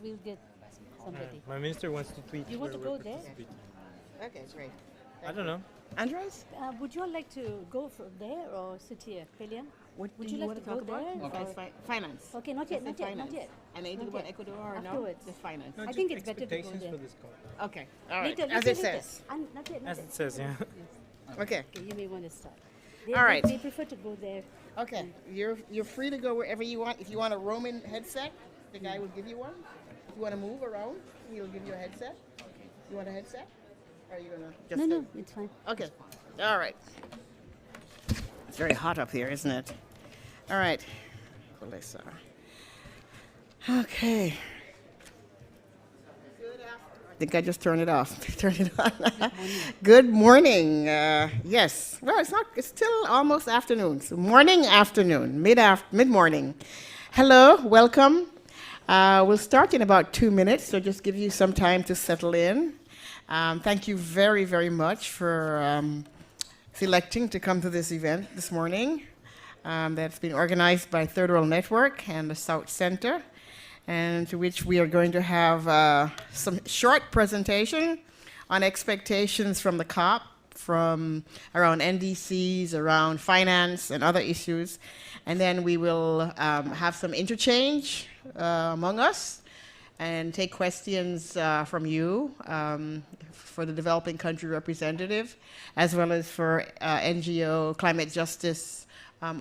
we'll get somebody. My minister wants to tweet. You want to go there? Okay, great. I don't know. Andres? Would you all like to go from there or sit here, Pelian? What Would do you you like want to to talk go about? there? Okay, finance. Okay, not yet, Just the not yet, not finance. yet. And anything Not about yet. Ecuador or no? Afterwards. The finance. No, I just think it's better to go expectations there. for this call. Okay, all right. Later, As later, it later. says. Not yet, not As yet. it says, yeah. Okay, Okay, you may want to start. All right. They prefer to go there. okay. You're free to go wherever you want. If you want a roaming headset, the guy will give you one. If you want to move around, he'll give you a headset. You want a headset? Or are you gonna just No, stay? no, it's fine. Okay. All right. It's very hot up here, isn't it? All right. Melissa. Okay. I think I just turned it off. Turn it on. Good morning. Yes. Well, it's not. It's still almost afternoon. So morning, afternoon, mid morning. Hello. Welcome. We'll start in about 2 minutes, so just give you some time to settle in. Thank you very, very much for selecting to come to this event this morning. That's been organized by Third World Network and the South Center, and to which we are going to have some short presentation on expectations from the COP, from around NDCs, around finance and other issues. And then we will have some interchange among us and take questions from you for the developing country representative, as well as for NGO, climate justice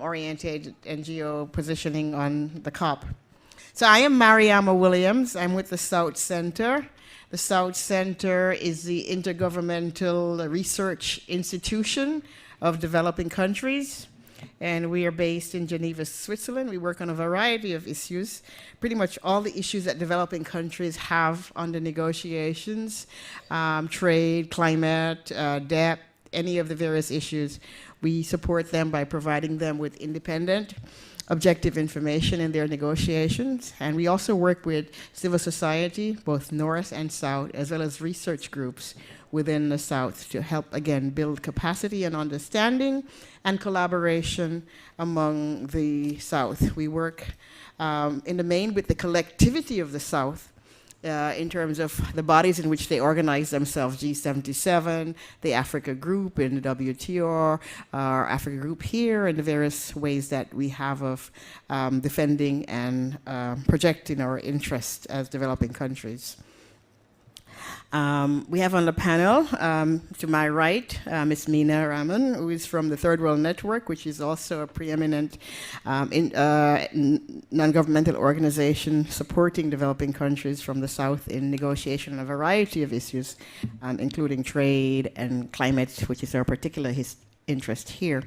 oriented NGO positioning on the COP. So I am Mariama Williams. I'm with the South Center. The South Center is the intergovernmental research institution of developing countries, and we are based in Geneva, Switzerland. We work on a variety of issues, pretty much all the issues that developing countries have under negotiations, trade, climate, debt, any of the various issues. We support them by providing them with independent, objective information in their negotiations. And we also work with civil society, both North and South, as well as research groups within the South to help, again, build capacity and understanding and collaboration among the South. We work in the main with the collectivity of the South, in terms of the bodies in which they organize themselves, G77, the Africa Group in the WTO, our Africa Group here, and the various ways that we have of defending and projecting our interests as developing countries. We have on the panel, to my right, Ms. Mina Rahman, who is from the Third World Network, which is also a preeminent non-governmental organization supporting developing countries from the South in negotiation on a variety of issues, including trade and climate, which is our particular interest here.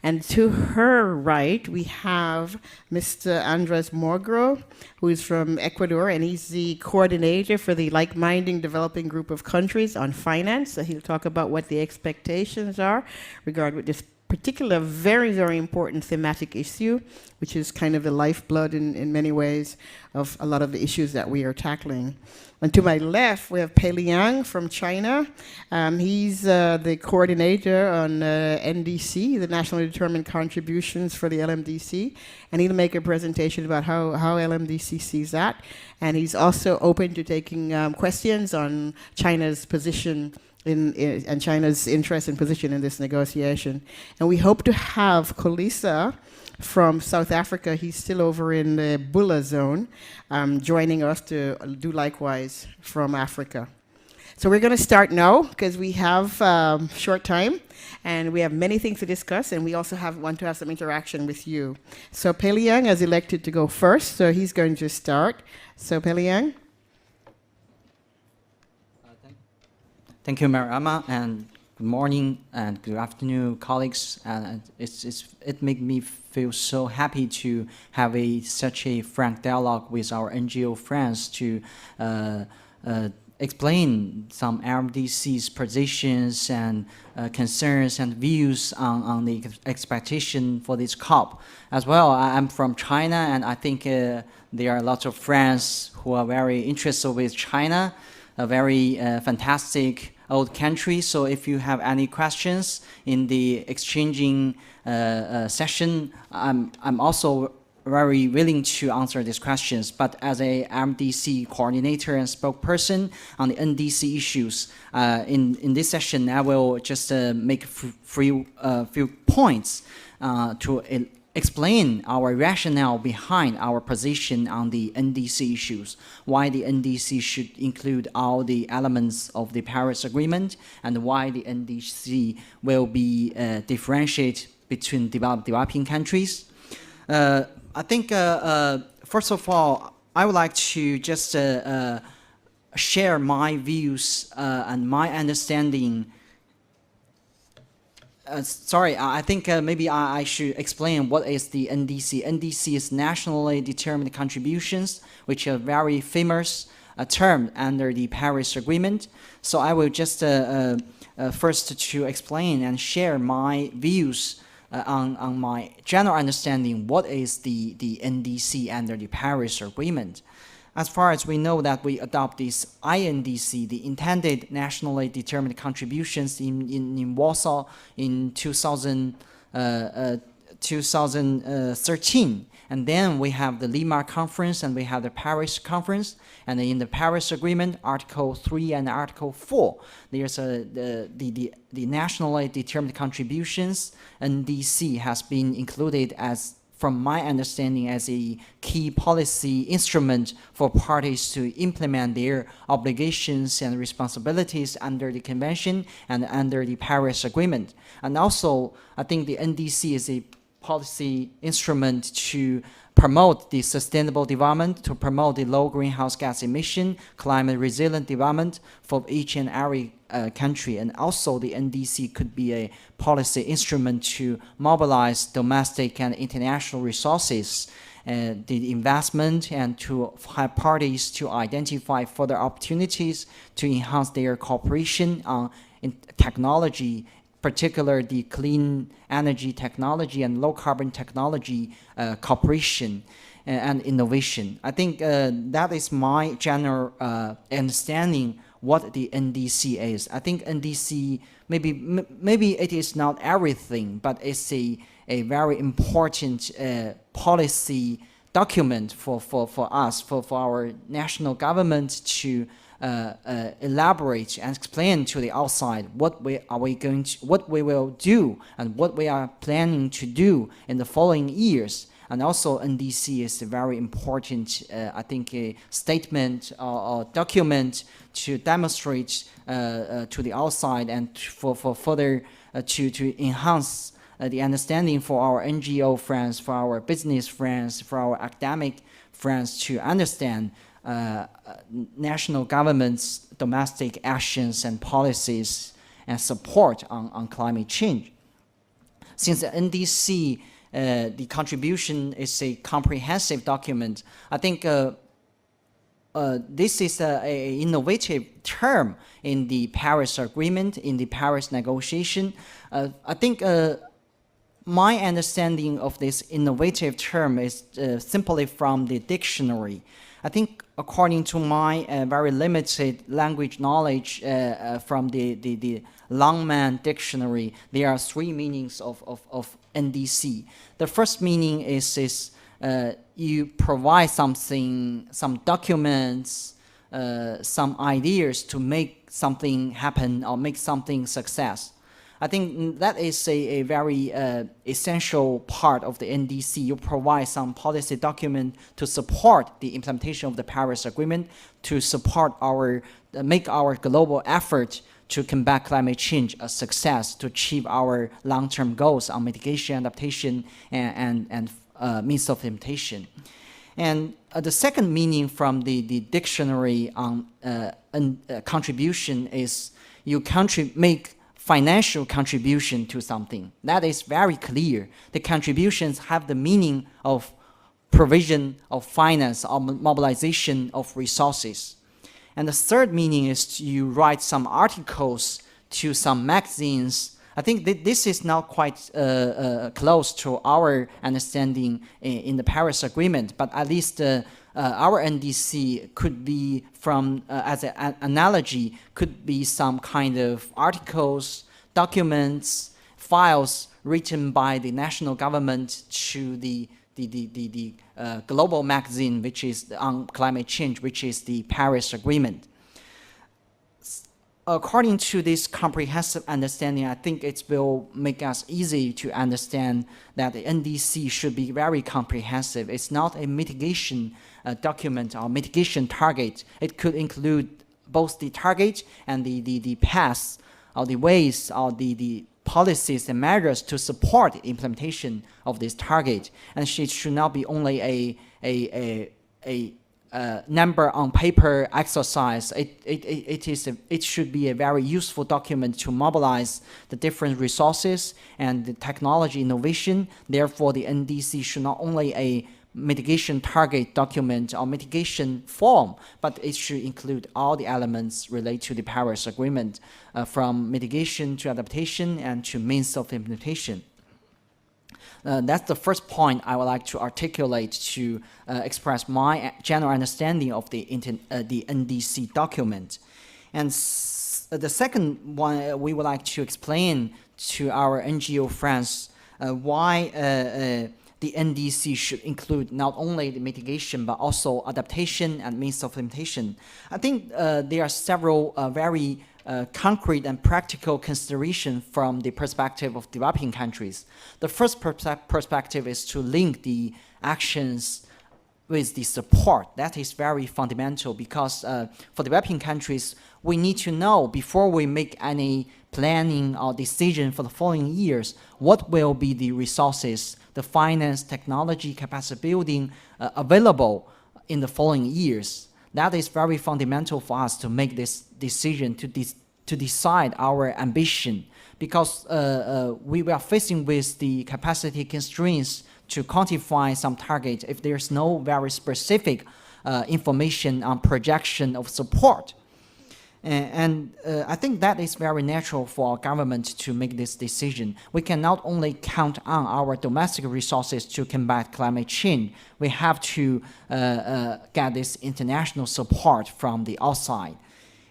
And to her right, we have Mr. Andres Morgro, who is from Ecuador, and he's the coordinator for the like-minded developing group of countries on finance. So he'll talk about what the expectations are regarding this particular very, very important thematic issue, which is kind of the lifeblood in many ways of a lot of the issues that we are tackling. And to my left, we have Pei Liang from China. He's the coordinator on NDC, the Nationally Determined Contributions for the LMDC, and he'll make a presentation about how LMDC sees that. And he's also open to taking questions on China's position and China's interest and position in this negotiation. And we hope to have Kolisa from South Africa. He's still over in the Bula zone, joining us to do likewise from Africa. So we're going to start now because we have short time and we have many things to discuss, and we also want to have some interaction with you. So Pei Liang has elected to go first, so he's going to start. So Pei Liang. Thank you, Mariama, and good morning and good afternoon, colleagues. And it makes me feel so happy to have such a frank dialogue with our NGO friends to explain some LMDC's positions and concerns and views on the expectation for this COP. As well, I'm from China, and I think there are lots of friends who are very interested with China, a very fantastic old country. So if you have any questions in the exchanging session, I'm also very willing to answer these questions. But as a MDC coordinator and spokesperson on the NDC issues, in this session, I will just make a few points to explain our rationale behind our position on the NDC issues, why the NDC should include all the elements of the Paris Agreement, and why the NDC will be differentiate between developing countries. I think, first of all, I would like to just share my views and my understanding. Sorry, I think maybe I should explain what is the NDC. NDC is Nationally Determined Contributions, which is a very famous term under the Paris Agreement. So I will just first to explain and share my views on my general understanding what is the NDC under the Paris Agreement. As far as we know that we adopt this INDC, the Intended Nationally Determined Contributions in Warsaw in 2013. And then we have the Lima Conference and we have the Paris Conference. And in the Paris Agreement, Article 3 and Article 4, there's the Nationally Determined Contributions, NDC, has been included as, from my understanding, as a key policy instrument for parties to implement their obligations and responsibilities under the Convention and under the Paris Agreement. And also, I think the NDC is a policy instrument to promote the sustainable development, to promote the low greenhouse gas emission, climate resilient development for each and every country. And also the NDC could be a policy instrument to mobilize domestic and international resources, the investment, and to have parties to identify further opportunities to enhance their cooperation on technology, particularly the clean energy technology and low carbon technology cooperation and innovation. I think that is my general understanding what the NDC is. I think NDC, maybe it is not everything, but it's a very important policy document for us, for our national government to elaborate and explain to the outside what we will do and what we are planning to do in the following years. And also NDC is a very important, I think, a statement or document to demonstrate to the outside and for further to enhance the understanding for our NGO friends, for our business friends, for our academic friends to understand national government's domestic actions and policies and support on climate change. Since the NDC, the contribution is a comprehensive document, I think this is an innovative term in the Paris Agreement, in the Paris negotiation. I think my understanding of this innovative term is simply from the dictionary. I think according to my very limited language knowledge from the Longman Dictionary, there are three meanings of NDC. The first meaning is you provide something, some documents, some ideas to make something happen or make something success. I think that is a very essential part of the NDC. You provide some policy document to support the implementation of the Paris Agreement, to support make our global effort to combat climate change a success, to achieve our long-term goals on mitigation, adaptation, and means of implementation. And the second meaning from the dictionary on contribution is you make financial contribution to something. That is very clear. The contributions have the meaning of provision of finance or mobilization of resources. And the third meaning is you write some articles to some magazines. I think this is not quite close to our understanding in the Paris Agreement, but at least our NDC could be from, as an analogy, could be some kind of articles, documents, files written by the national government to the global magazine, which is on climate change, which is the Paris Agreement. According to this comprehensive understanding, I think it will make us easy to understand that the NDC should be very comprehensive. It's not a mitigation document or mitigation target. It could include both the target and the paths or the ways or the policies and measures to support the implementation of this target. And it should not be only a number on paper exercise. It should be a very useful document to mobilize the different resources and the technology innovation. Therefore, the NDC should not only a mitigation target document or mitigation form, but it should include all the elements related to the Paris Agreement, from mitigation to adaptation and to means of implementation. That's the first point I would like to articulate to express my general understanding of the NDC document. And the second one, we would like to explain to our NGO friends why the NDC should include not only the mitigation but also adaptation and means of implementation. I think there are several very concrete and practical consideration from the perspective of developing countries. The first perspective is to link the actions with the support. That is very fundamental because for developing countries, we need to know before we make any planning or decision for the following years, what will be the resources, the finance, technology, capacity building available in the following years. That is very fundamental for us to make this decision, to decide our ambition, because we are facing with the capacity constraints to quantify some target if there's no very specific information on projection of support. And I think that is very natural for our government to make this decision. We can not only count on our domestic resources to combat climate change, we have to get this international support from the outside.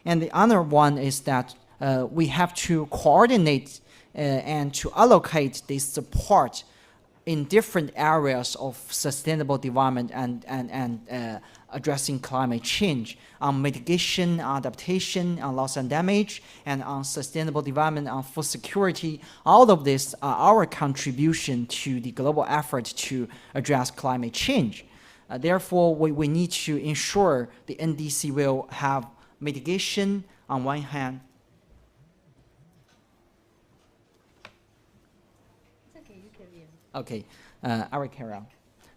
And the other one is that we have to coordinate and to allocate this support in different areas of sustainable development and addressing climate change, on mitigation, adaptation, on loss and damage, and on sustainable development, on food security. All of this are our contribution to the global effort to address climate change. Therefore, we need to ensure the NDC will have mitigation on one hand. It's okay, you carry on. Okay, I will carry on.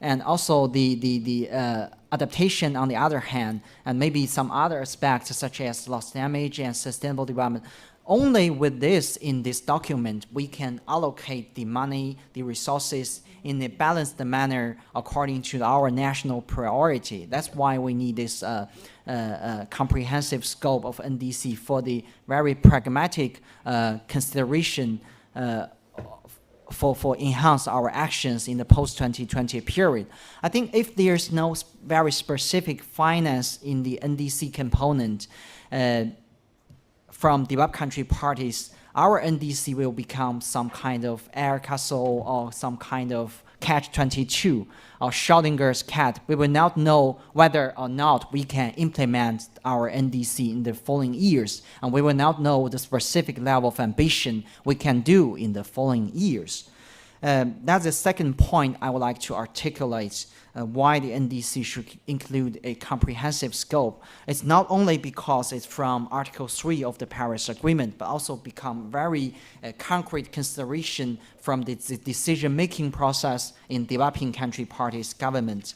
And also the adaptation on the other hand, and maybe some other aspects such as loss damage and sustainable development. Only with this in this document, we can allocate the money, the resources in a balanced manner according to our national priority. That's why we need this comprehensive scope of NDC for the very pragmatic consideration for enhance our actions in the post-2020 period. I think if there's no very specific finance in the NDC component from developed country parties, our NDC will become some kind of air castle or some kind of catch-22 or Schrödinger's cat. We will not know whether or not we can implement our NDC in the following years, and we will not know the specific level of ambition we can do in the following years. That's the second point I would like to articulate why the NDC should include a comprehensive scope. It's not only because it's from Article 3 of the Paris Agreement, but also become very concrete consideration from the decision-making process in developing country parties' government.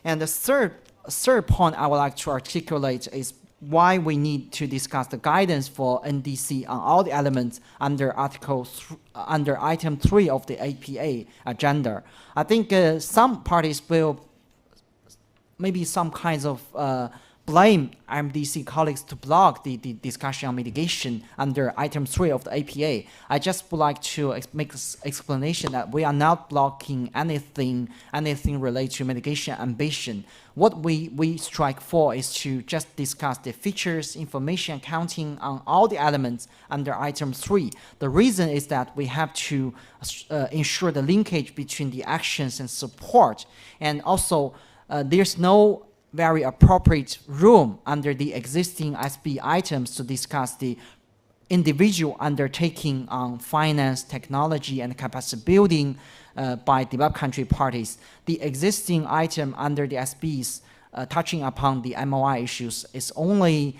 And the third point I would like to articulate is why we need to discuss the guidance for NDC on all the elements under under item 3 of the APA agenda. I think some parties will maybe some kinds of blame MDC colleagues to block the discussion on mitigation under item 3 of the APA. I just would like to make this explanation that we are not blocking anything related to mitigation ambition. What we strike for is to just discuss the features, information, accounting on all the elements under item 3. The reason is that we have to ensure the linkage between the actions and support, and also there's no very appropriate room under the existing SB items to discuss the individual undertaking on finance, technology, and capacity building by developed country parties. The existing item under the SBs touching upon the MOI issues is only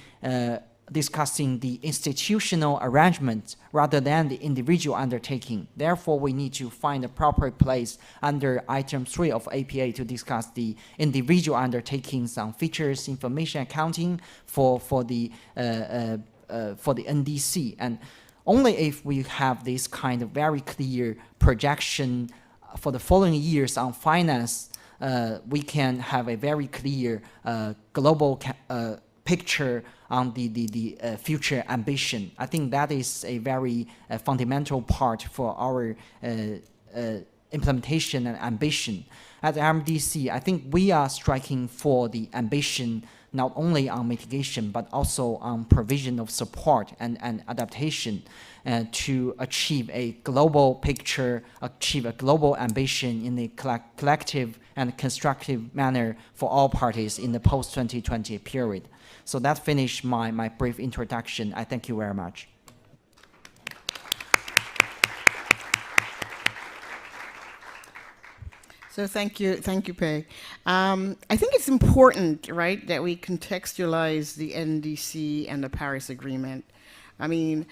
discussing the institutional arrangement rather than the individual undertaking. Therefore, we need to find a proper place under item 3 of APA to discuss the individual undertakings on features, information accounting for the NDC. And only if we have this kind of very clear projection for the following years on finance, we can have a very clear global picture on the future ambition. I think that is a very fundamental part for our implementation and ambition. At MDC, I think we are striking for the ambition not only on mitigation, but also on provision of support and adaptation to achieve a global picture, achieve a global ambition in a collective and constructive manner for all parties in the post-2020 period. So that finished my brief introduction. I thank you very much. So thank you, Pei. I think it's important, right, that we contextualize the NDC and the Paris Agreement. I mean,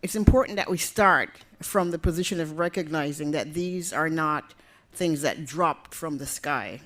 it's important that we start from the position of recognizing that these are not things that dropped from the sky,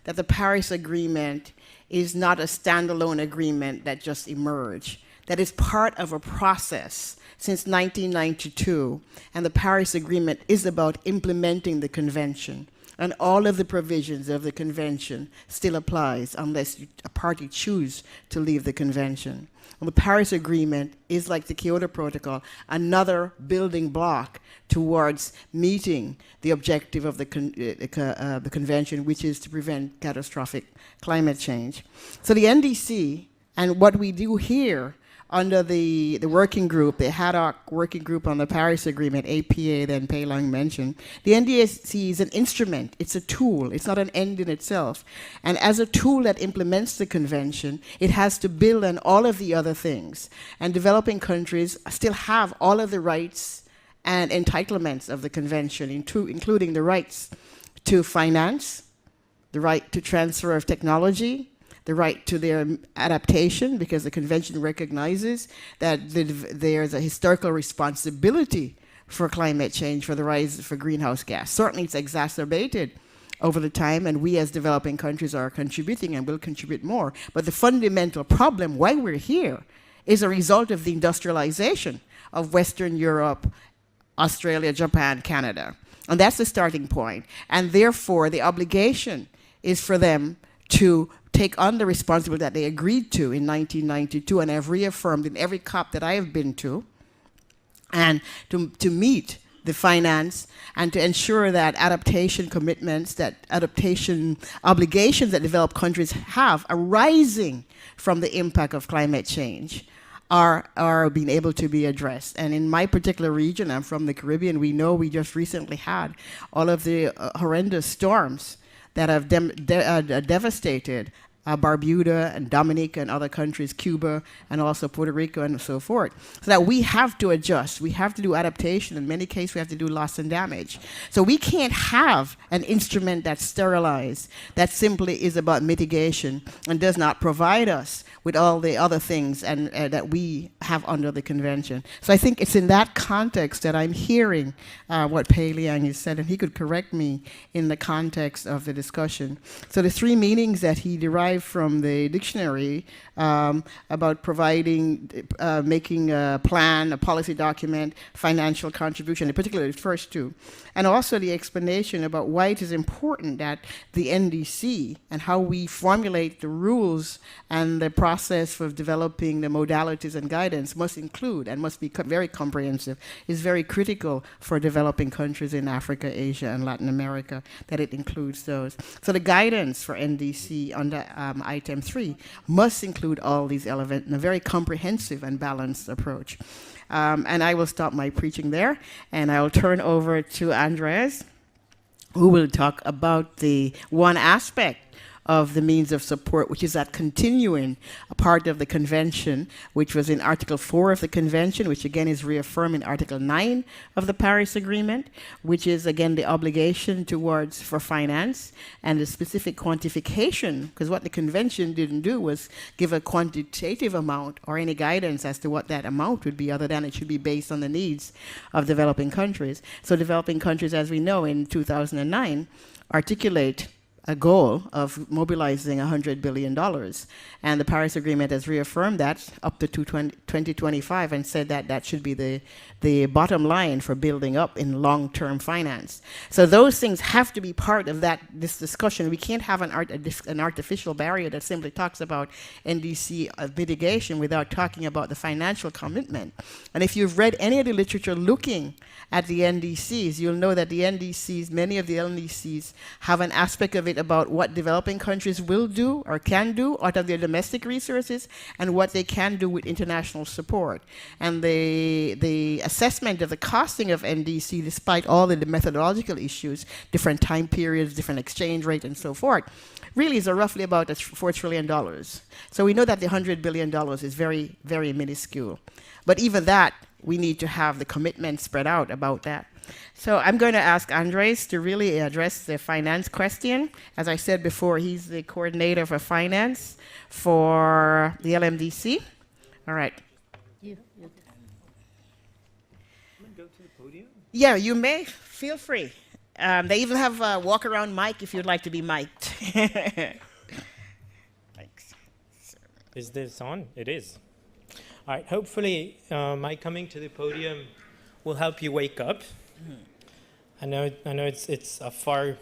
that the Paris Agreement is not a standalone agreement that just emerged, that is part of a process since 1992, and the Paris Agreement is about implementing the convention. And all of the provisions of the convention still applies unless a party choose to leave the convention. And the Paris Agreement is like the Kyoto Protocol, another building block towards meeting the objective of the convention, which is to prevent catastrophic climate change. So the NDC and what we do here under the working group, the ad hoc working group on the Paris Agreement, APA, that Pei Lang mentioned, the NDC is an instrument, it's a tool, it's not an end in itself. And as a tool that implements the convention, it has to build on all of the other things. And developing countries still have all of the rights and entitlements of the convention, including the rights to finance, the right to transfer of technology, the right to their adaptation, because the convention recognizes that there's a historical responsibility for climate change, for the rise for greenhouse gas. Certainly it's exacerbated over the time, and we as developing countries are contributing and will contribute more. But the fundamental problem, why we're here, is a result of the industrialization of Western Europe, Australia, Japan, Canada. And that's the starting point. And therefore, the obligation is for them to take on the responsibility that they agreed to in 1992 and have reaffirmed in every COP that I have been to, and to meet the finance and to ensure that adaptation commitments, that adaptation obligations that developed countries have arising from the impact of climate change are being able to be addressed. And in my particular region, I'm from the Caribbean, we know we just recently had all of the horrendous storms that have devastated Barbuda and Dominica and other countries, Cuba, and also Puerto Rico and so forth. So that we have to adjust. We have to do adaptation. In many cases, we have to do loss and damage. So we can't have an instrument that's sterilized, that simply is about mitigation and does not provide us with all the other things and that we have under the convention. So I think it's in that context that I'm hearing what Pei Liang has said, and he could correct me in the context of the discussion. So the three meanings that he derived derived from the dictionary about providing, making a plan, a policy document, financial contribution, in particular the first two. And also the explanation about why it is important that the NDC and how we formulate the rules and the process for developing the modalities and guidance must include and must be very comprehensive, is very critical for developing countries in Africa, Asia, and Latin America, that it includes those. So the guidance for NDC under item 3 must include all these elements in a very comprehensive and balanced approach. And I will stop my preaching there, and I will turn over to Andres, who will talk about the one aspect of the means of support, which is that continuing a part of the convention, which was in Article 4 of the convention, which again is reaffirmed in Article 9 of the Paris Agreement, which is again the obligation towards for finance and the specific quantification, because what the convention didn't do was give a quantitative amount or any guidance as to what that amount would be, other than it should be based on the needs of developing countries. So developing countries, as we know, in 2009, articulate a goal of mobilizing $100 billion. And the Paris Agreement has reaffirmed that up to 2025 and said that that should be the bottom line for building up in long-term finance. So those things have to be part of this discussion. We can't have an artificial barrier that simply talks about NDC mitigation without talking about the financial commitment. And if you've read any of the literature looking at the NDCs, you'll know that the NDCs, many of the NDCs, have an aspect of it about what developing countries will do or can do out of their domestic resources and what they can do with international support. And the assessment of the costing of NDC, despite all the methodological issues, different time periods, different exchange rate, and so forth, really is roughly about $4 trillion. So we know that the $100 billion is very, very minuscule. But even that, we need to have the commitment spread out about that. So I'm going to ask Andres to really address the finance question. As I said before, he's the coordinator for finance for the LMDC. All right. You. I'm going to go to the podium. Yeah, you may. Feel free. They even have a walk-around mic if you'd like to be mic'd. Thanks. Is this on? It is. All right. Hopefully, my coming to the podium will help you wake up. I know it's a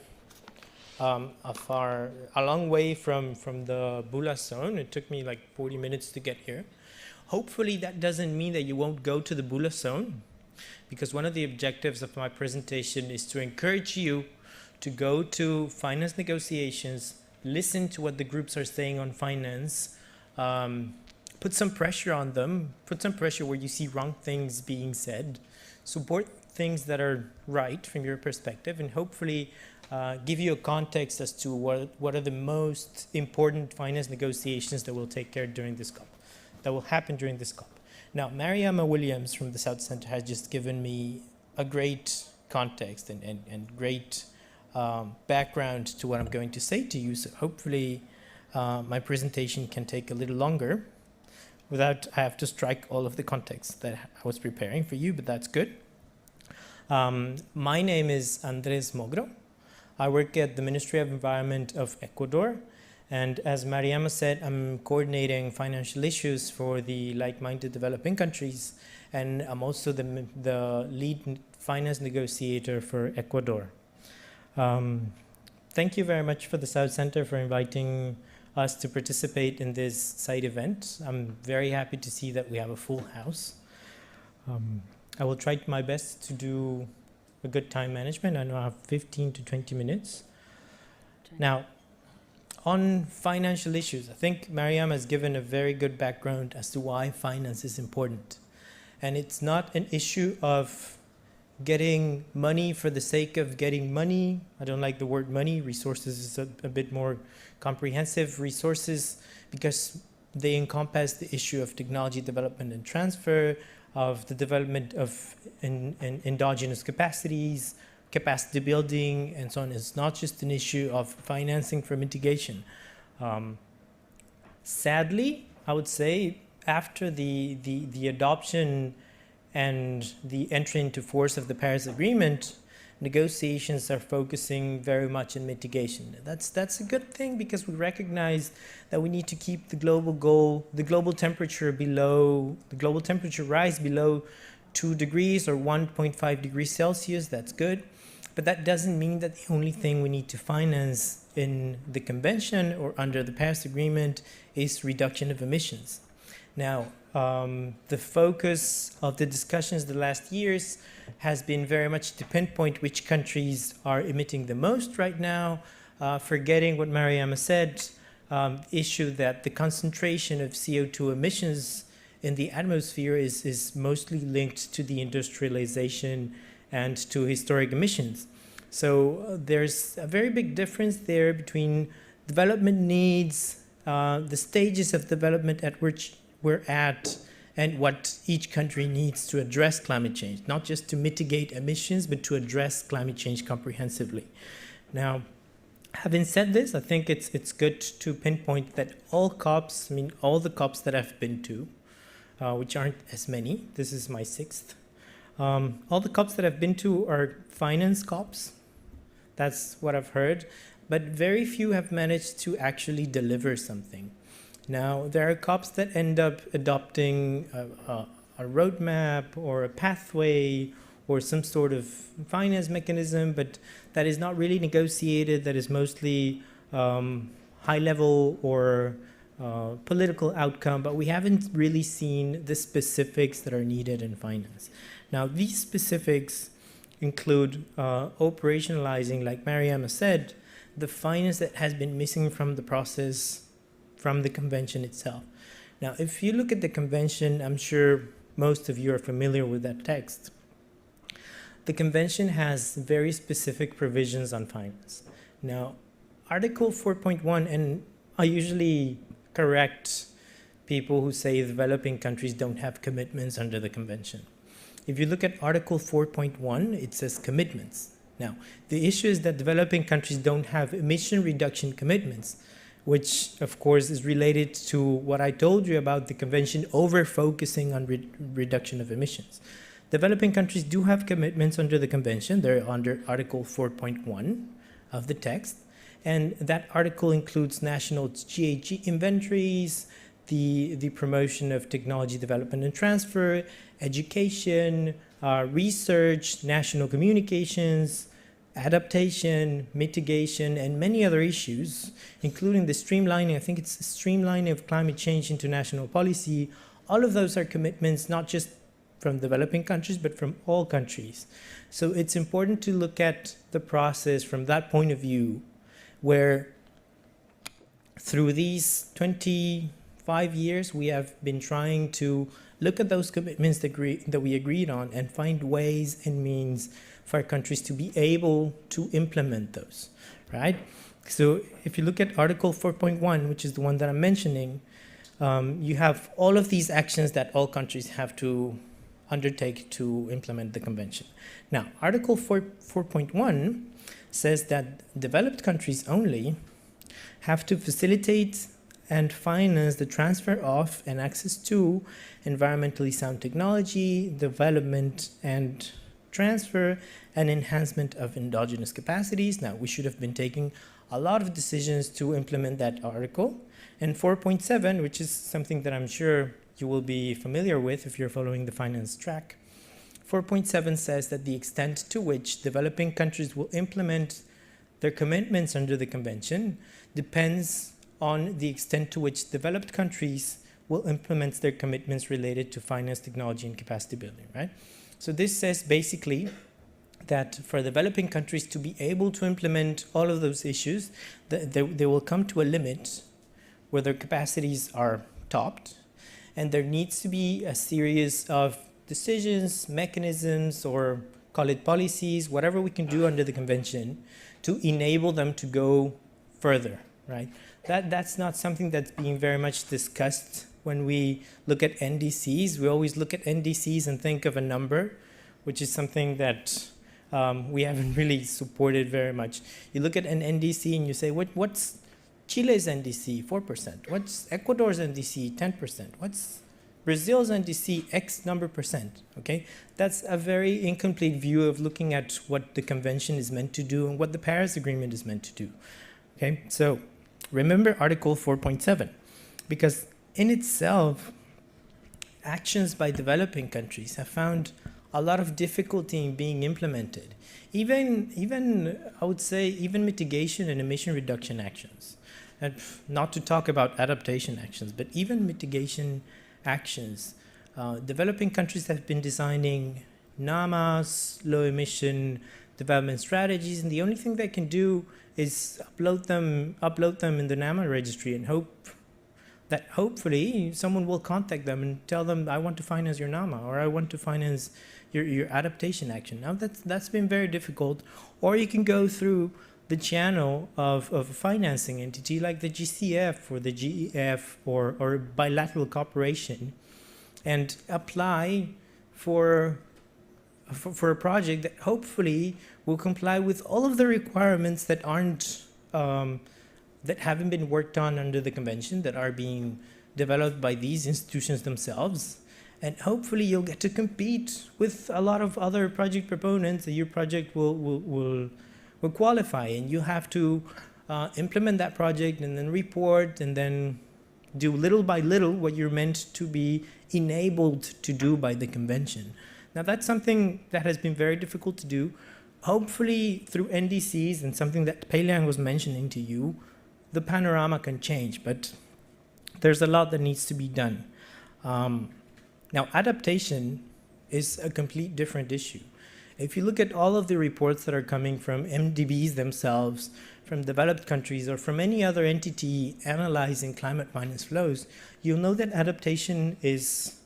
long way from the Bula zone. It took me like 40 minutes to get here. Hopefully, that doesn't mean that you won't go to the Bula zone, because one of the objectives of my presentation is to encourage you to go to finance negotiations, listen to what the groups are saying on finance, put some pressure on them, put some pressure where you see wrong things being said, support things that are right from your perspective, and hopefully give you a context as to what are the most important finance negotiations that will take care during this COP, that will happen during this COP. Now, Mariama Williams from the South Center has just given me a great context and great background to what I'm going to say to you. So hopefully my presentation can take a little longer without I have to strike all of the context that I was preparing for you, but that's good. My name is Andres Mogro. I work at the Ministry of Environment of Ecuador. And as Mariama said, I'm coordinating financial issues for the like-minded developing countries. And I'm also the lead finance negotiator for Ecuador. Thank you very much for the South Center for inviting us to participate in this side event. I'm very happy to see that we have a full house. I will try my best to do a good time management. I know I have 15 to 20 minutes. Now, on financial issues, I think Mariam has given a very good background as to why finance is important. And it's not an issue of getting money for the sake of getting money. I don't like the word money. Resources is a bit more comprehensive. Resources, because they encompass the issue of technology development and transfer, of the development of endogenous capacities, capacity building, and so on. It's not just an issue of financing for mitigation. Sadly, I would say, after the adoption and the entry into force of the Paris Agreement, negotiations are focusing very much on mitigation. That's a good thing, because we recognize that we need to keep the global goal, the global temperature rise below 2 degrees or 1.5 degrees Celsius. That's good. But that doesn't mean that the only thing we need to finance in the convention or under the Paris Agreement is reduction of emissions. Now, the focus of the discussions the last years has been very much to pinpoint which countries are emitting the most right now, forgetting what Mariama said, issue that the concentration of CO2 emissions in the atmosphere is mostly linked to the industrialization and to historic emissions. So there's a very big difference there between development needs, the stages of development at which we're at, and what each country needs to address climate change, not just to mitigate emissions, but to address climate change comprehensively. Now, having said this, I think it's good to pinpoint that all COPs, all the COPs that I've been to, which aren't as many, this is my 6th, all the COPs that I've been to are finance COPs. That's what I've heard, but very few have managed to actually deliver something. Now, there are COPs that end up adopting a roadmap or a pathway or some sort of finance mechanism, but that is not really negotiated, that is mostly high level or political outcome, but we haven't really seen the specifics that are needed in finance. Now, these specifics include operationalizing, like Mariama said, the finance that has been missing from the process, from the convention itself. Now, if you look at the convention, I'm sure most of you are familiar with that text. The convention has very specific provisions on finance. Now, Article 4.1, and I usually correct people who say developing countries don't have commitments under the convention. If you look at Article 4.1, it says commitments. Now, the issue is that developing countries don't have emission reduction commitments, which of course is related to what I told you about the convention over-focusing on reduction of emissions. Developing countries do have commitments under the convention. They're under Article 4.1 of the text. And that article includes national GHG inventories, the promotion of technology development and transfer, education, research, national communications, adaptation, mitigation, and many other issues, including the streamlining, I think it's the streamlining of climate change into national policy. All of those are commitments, not just from developing countries, but from all countries. So it's important to look at the process from that point of view, where through these 25 years, we have been trying to look at those commitments that we agreed on and find ways and means for countries to be able to implement those, right? So if you look at Article 4.1, which is the one that I'm mentioning, you have all of these actions that all countries have to undertake to implement the convention. Now, Article 4.1 says that developed countries only have to facilitate and finance the transfer of and access to environmentally sound technology, development and transfer, and enhancement of endogenous capacities. Now, we should have been taking a lot of decisions to implement that article. And 4.7, which is something that I'm sure you will be familiar with if you're following the finance track, 4.7 says that the extent to which developing countries will implement their commitments under the convention depends on the extent to which developed countries will implement their commitments related to finance, technology, and capacity building, right? So this says basically that for developing countries to be able to implement all of those issues, they will come to a limit where their capacities are topped, and there needs to be a series of decisions, mechanisms, or call it policies, whatever we can do under the convention to enable them to go further, right? That's not something that's being very much discussed when we look at NDCs. We always look at NDCs and think of a number, which is something that we haven't really supported very much. You look at an NDC and you say, what's Chile's NDC? 4%. What's Ecuador's NDC? 10%. What's Brazil's NDC X number percent, okay? That's a very incomplete view of looking at what the convention is meant to do and what the Paris Agreement is meant to do, okay? So remember Article 4.7, because in itself, actions by developing countries have found a lot of difficulty in being implemented. Even I would say, even mitigation and emission reduction actions. And not to talk about adaptation actions, but even mitigation actions. Developing countries have been designing NAMAs, low emission development strategies, and the only thing they can do is upload them in the NAMA registry and hope that hopefully someone will contact them and tell them, I want to finance your NAMA, or I want to finance your adaptation action. Now that's been very difficult. Or you can go through the channel of a financing entity like the GCF or the GEF or bilateral cooperation and apply for a project that hopefully will comply with all of the requirements that aren't that haven't been worked on under the convention, that are being developed by these institutions themselves. And hopefully you'll get to compete with a lot of other project proponents, and your project will qualify, and you have to implement that project and then report and then do little by little what you're meant to be enabled to do by the convention. Now that's something that has been very difficult to do. Hopefully through NDCs and something that Pei Liang was mentioning to you, the panorama can change, but there's a lot that needs to be done. Now adaptation is a complete different issue. If you look at all of the reports that are coming from MDBs themselves, from developed countries, or from any other entity analyzing climate finance flows, you'll know that adaptation is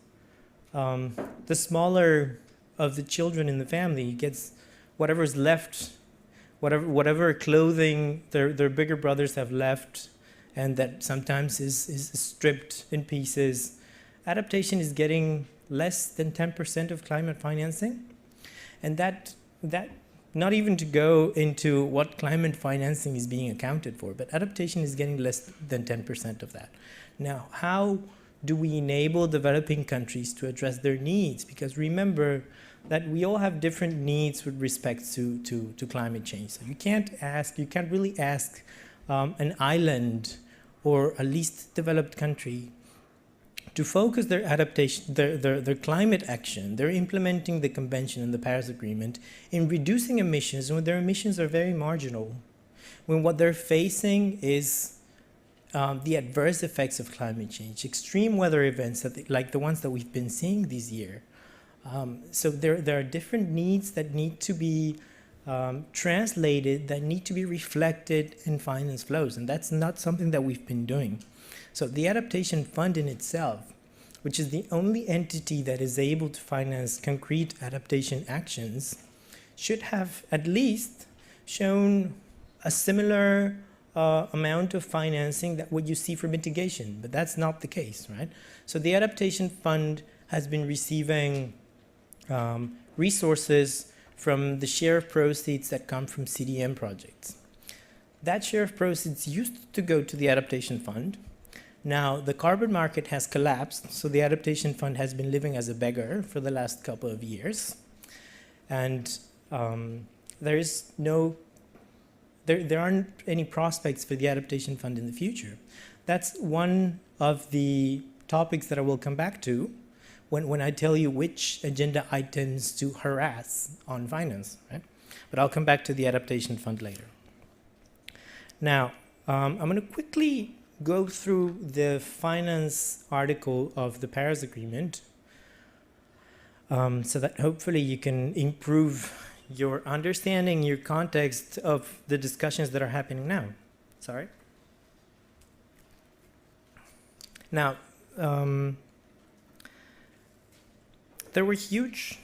the smaller of the children in the family. It gets whatever's left, whatever clothing their bigger brothers have left, and that sometimes is stripped in pieces. Adaptation is getting less than 10% of climate financing. And that not even to go into what climate financing is being accounted for, but adaptation is getting less than 10% of that. Now, how do we enable developing countries to address their needs? Because remember that we all have different needs with respect to climate change. So you can't really ask an island or a least developed country to focus their adaptation, their climate action. They're implementing the convention and the Paris Agreement in reducing emissions when their emissions are very marginal, when what they're facing is the adverse effects of climate change, extreme weather events like the ones that we've been seeing this year. So there are different needs that need to be translated, that need to be reflected in finance flows, and that's not something that we've been doing. So the Adaptation Fund in itself, which is the only entity that is able to finance concrete adaptation actions, should have at least shown a similar amount of financing that what you see for mitigation, but that's not the case, right? So the Adaptation Fund has been receiving resources from the share of proceeds that come from CDM projects. That share of proceeds used to go to the Adaptation Fund. Now, the carbon market has collapsed, so the Adaptation Fund has been living as a beggar for the last couple of years. And there aren't any prospects for the Adaptation Fund in the future. That's one of the topics that I will come back to when I tell you which agenda items to harass on finance, right? But I'll come back to the Adaptation Fund later. Now, I'm going to quickly go through the finance article of the Paris Agreement so that hopefully you can improve your understanding, your context of the discussions that are happening now. Sorry. Now, there were huge,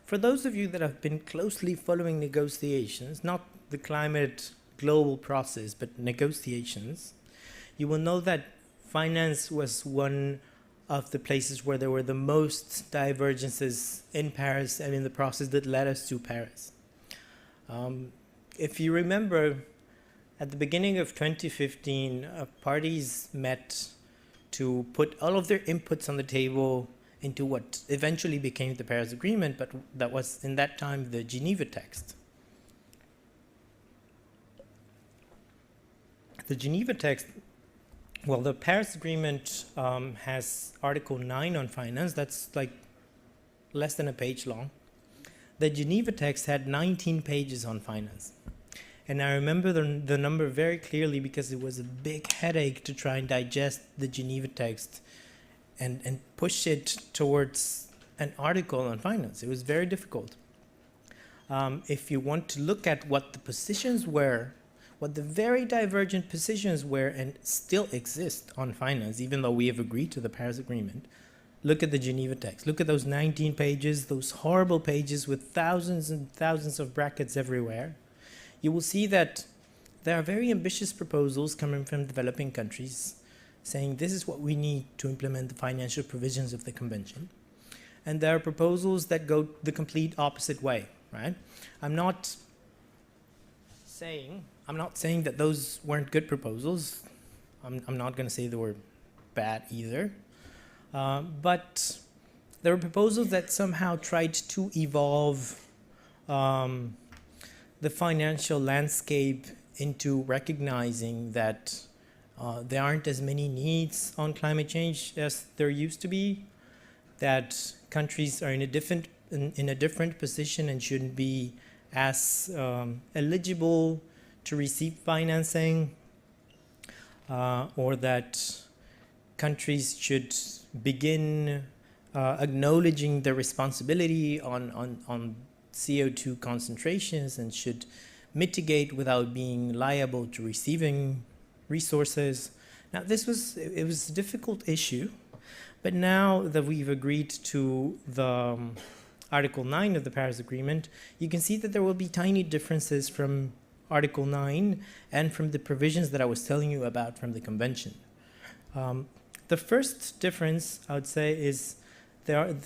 for those of you that have been closely following negotiations, not the climate global process, but negotiations, you will know that finance was one of the places where there were the most divergences in Paris and in the process that led us to Paris. If you remember, at the beginning of 2015, parties met to put all of their inputs on the table into what eventually became the Paris Agreement, but that was in that time the Geneva text. The Geneva text, well, the Paris Agreement has Article 9 on finance. That's like less than a page long. The Geneva text had 19 pages on finance. And I remember the number very clearly because it was a big headache to try and digest the Geneva text and push it towards an article on finance. It was very difficult. If you want to look at what the positions were, what the very divergent positions were and still exist on finance, even though we have agreed to the Paris Agreement, look at the Geneva text. Look at those 19 pages, those horrible pages with thousands and thousands of brackets everywhere. You will see that there are very ambitious proposals coming from developing countries saying this is what we need to implement the financial provisions of the convention. And there are proposals that go the complete opposite way, right? I'm not saying that those weren't good proposals. I'm not going to say they were bad either. But there were proposals that somehow tried to evolve the financial landscape into recognizing that there aren't as many needs on climate change as there used to be, that countries are in a different position and shouldn't be as eligible to receive financing, or that countries should begin acknowledging their responsibility on CO2 concentrations and should mitigate without being liable to receiving resources. Now, it was a difficult issue, but now that we've agreed to the Article 9 of the Paris Agreement, you can see that there will be tiny differences from Article 9 and from the provisions that I was telling you about from the convention. The first difference, I would say, is there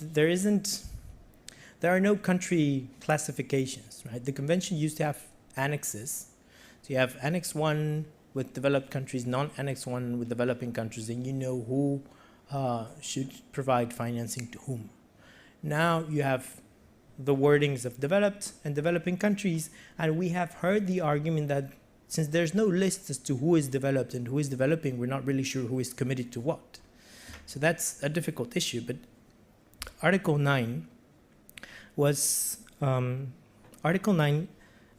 are no country classifications, right? The convention used to have annexes. So you have Annex 1 with developed countries, non-Annex 1 with developing countries, and you know who should provide financing to whom. Now you have the wordings of developed and developing countries, and we have heard the argument that since there's no list as to who is developed and who is developing, we're not really sure who is committed to what. So that's a difficult issue, but Article 9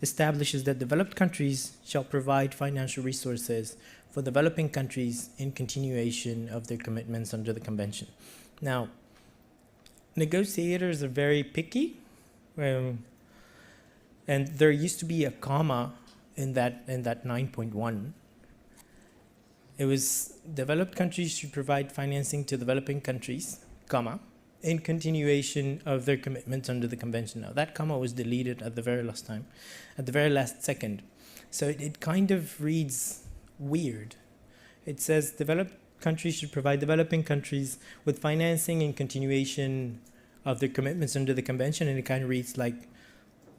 establishes that developed countries shall provide financial resources for developing countries in continuation of their commitments under the convention. Now, negotiators are very picky, and there used to be a comma in that 9.1. It was developed countries should provide financing to developing countries, comma, in continuation of their commitments under the convention. Now, that comma was deleted at the very last second. So it kind of reads weird. It says developed countries should provide developing countries with financing in continuation of their commitments under the convention, and it kind of reads like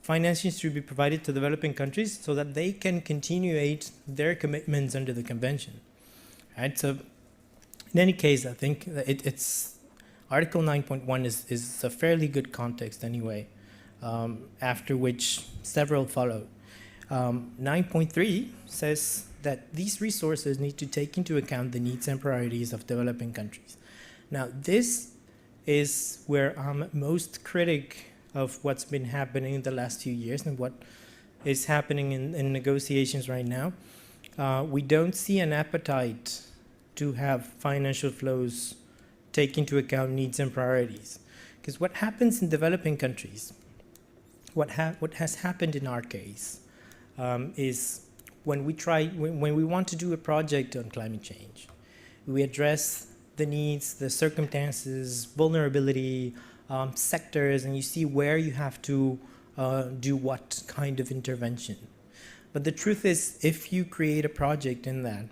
financing should be provided to developing countries so that they can continuate their commitments under the convention. Right? So in any case, I think that it's Article 9.1 is a fairly good context anyway, after which several follow. 9.3 says that these resources need to take into account the needs and priorities of developing countries. Now, this is where I'm most critic of what's been happening in the last few years and what is happening in negotiations right now. We don't see an appetite to have financial flows take into account needs and priorities. Because what happens in developing countries, what has happened in our case, is when we want to do a project on climate change, we address the needs, the circumstances, vulnerability, sectors, and you see where you have to do what kind of intervention. But the truth is, if you create a project in that,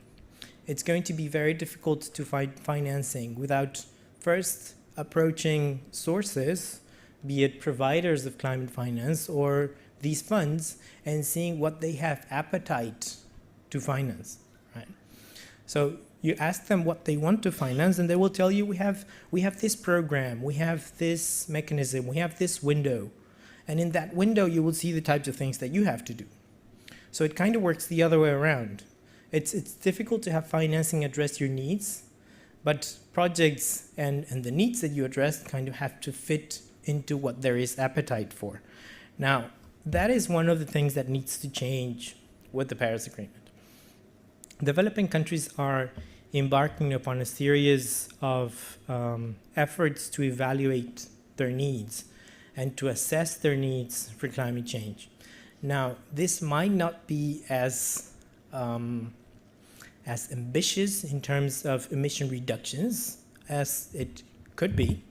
it's going to be very difficult to find financing without first approaching sources, be it providers of climate finance or these funds, and seeing what they have appetite to finance, right? So You ask them what they want to finance, and they will tell you, we have this program, we have this mechanism, we have this window. And in that window, you will see the types of things that you have to do. So it kind of works the other way around. It's difficult to have financing address your needs, but projects and the needs that you address kind of have to fit into what there is appetite for. Now, that is one of the things that needs to change with the Paris Agreement. Developing countries are embarking upon a series of efforts to evaluate their needs and to assess their needs for climate change. Now, this might not be as ambitious in terms of emission reductions as it could be,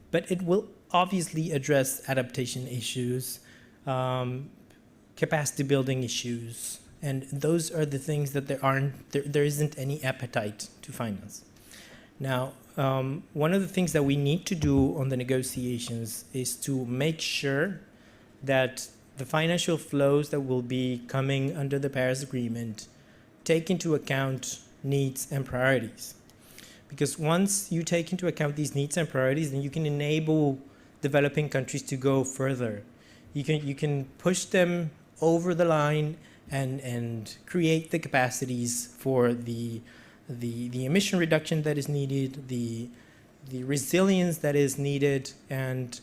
but it will obviously address adaptation issues, capacity building issues, and those are the things that there isn't any appetite to finance. Now, one of the things that we need to do on the negotiations is to make sure that the financial flows that will be coming under the Paris Agreement take into account needs and priorities. Because once you take into account these needs and priorities, then you can enable developing countries to go further. You can push them over the line and create the capacities for the emission reduction that is needed, the resilience that is needed, and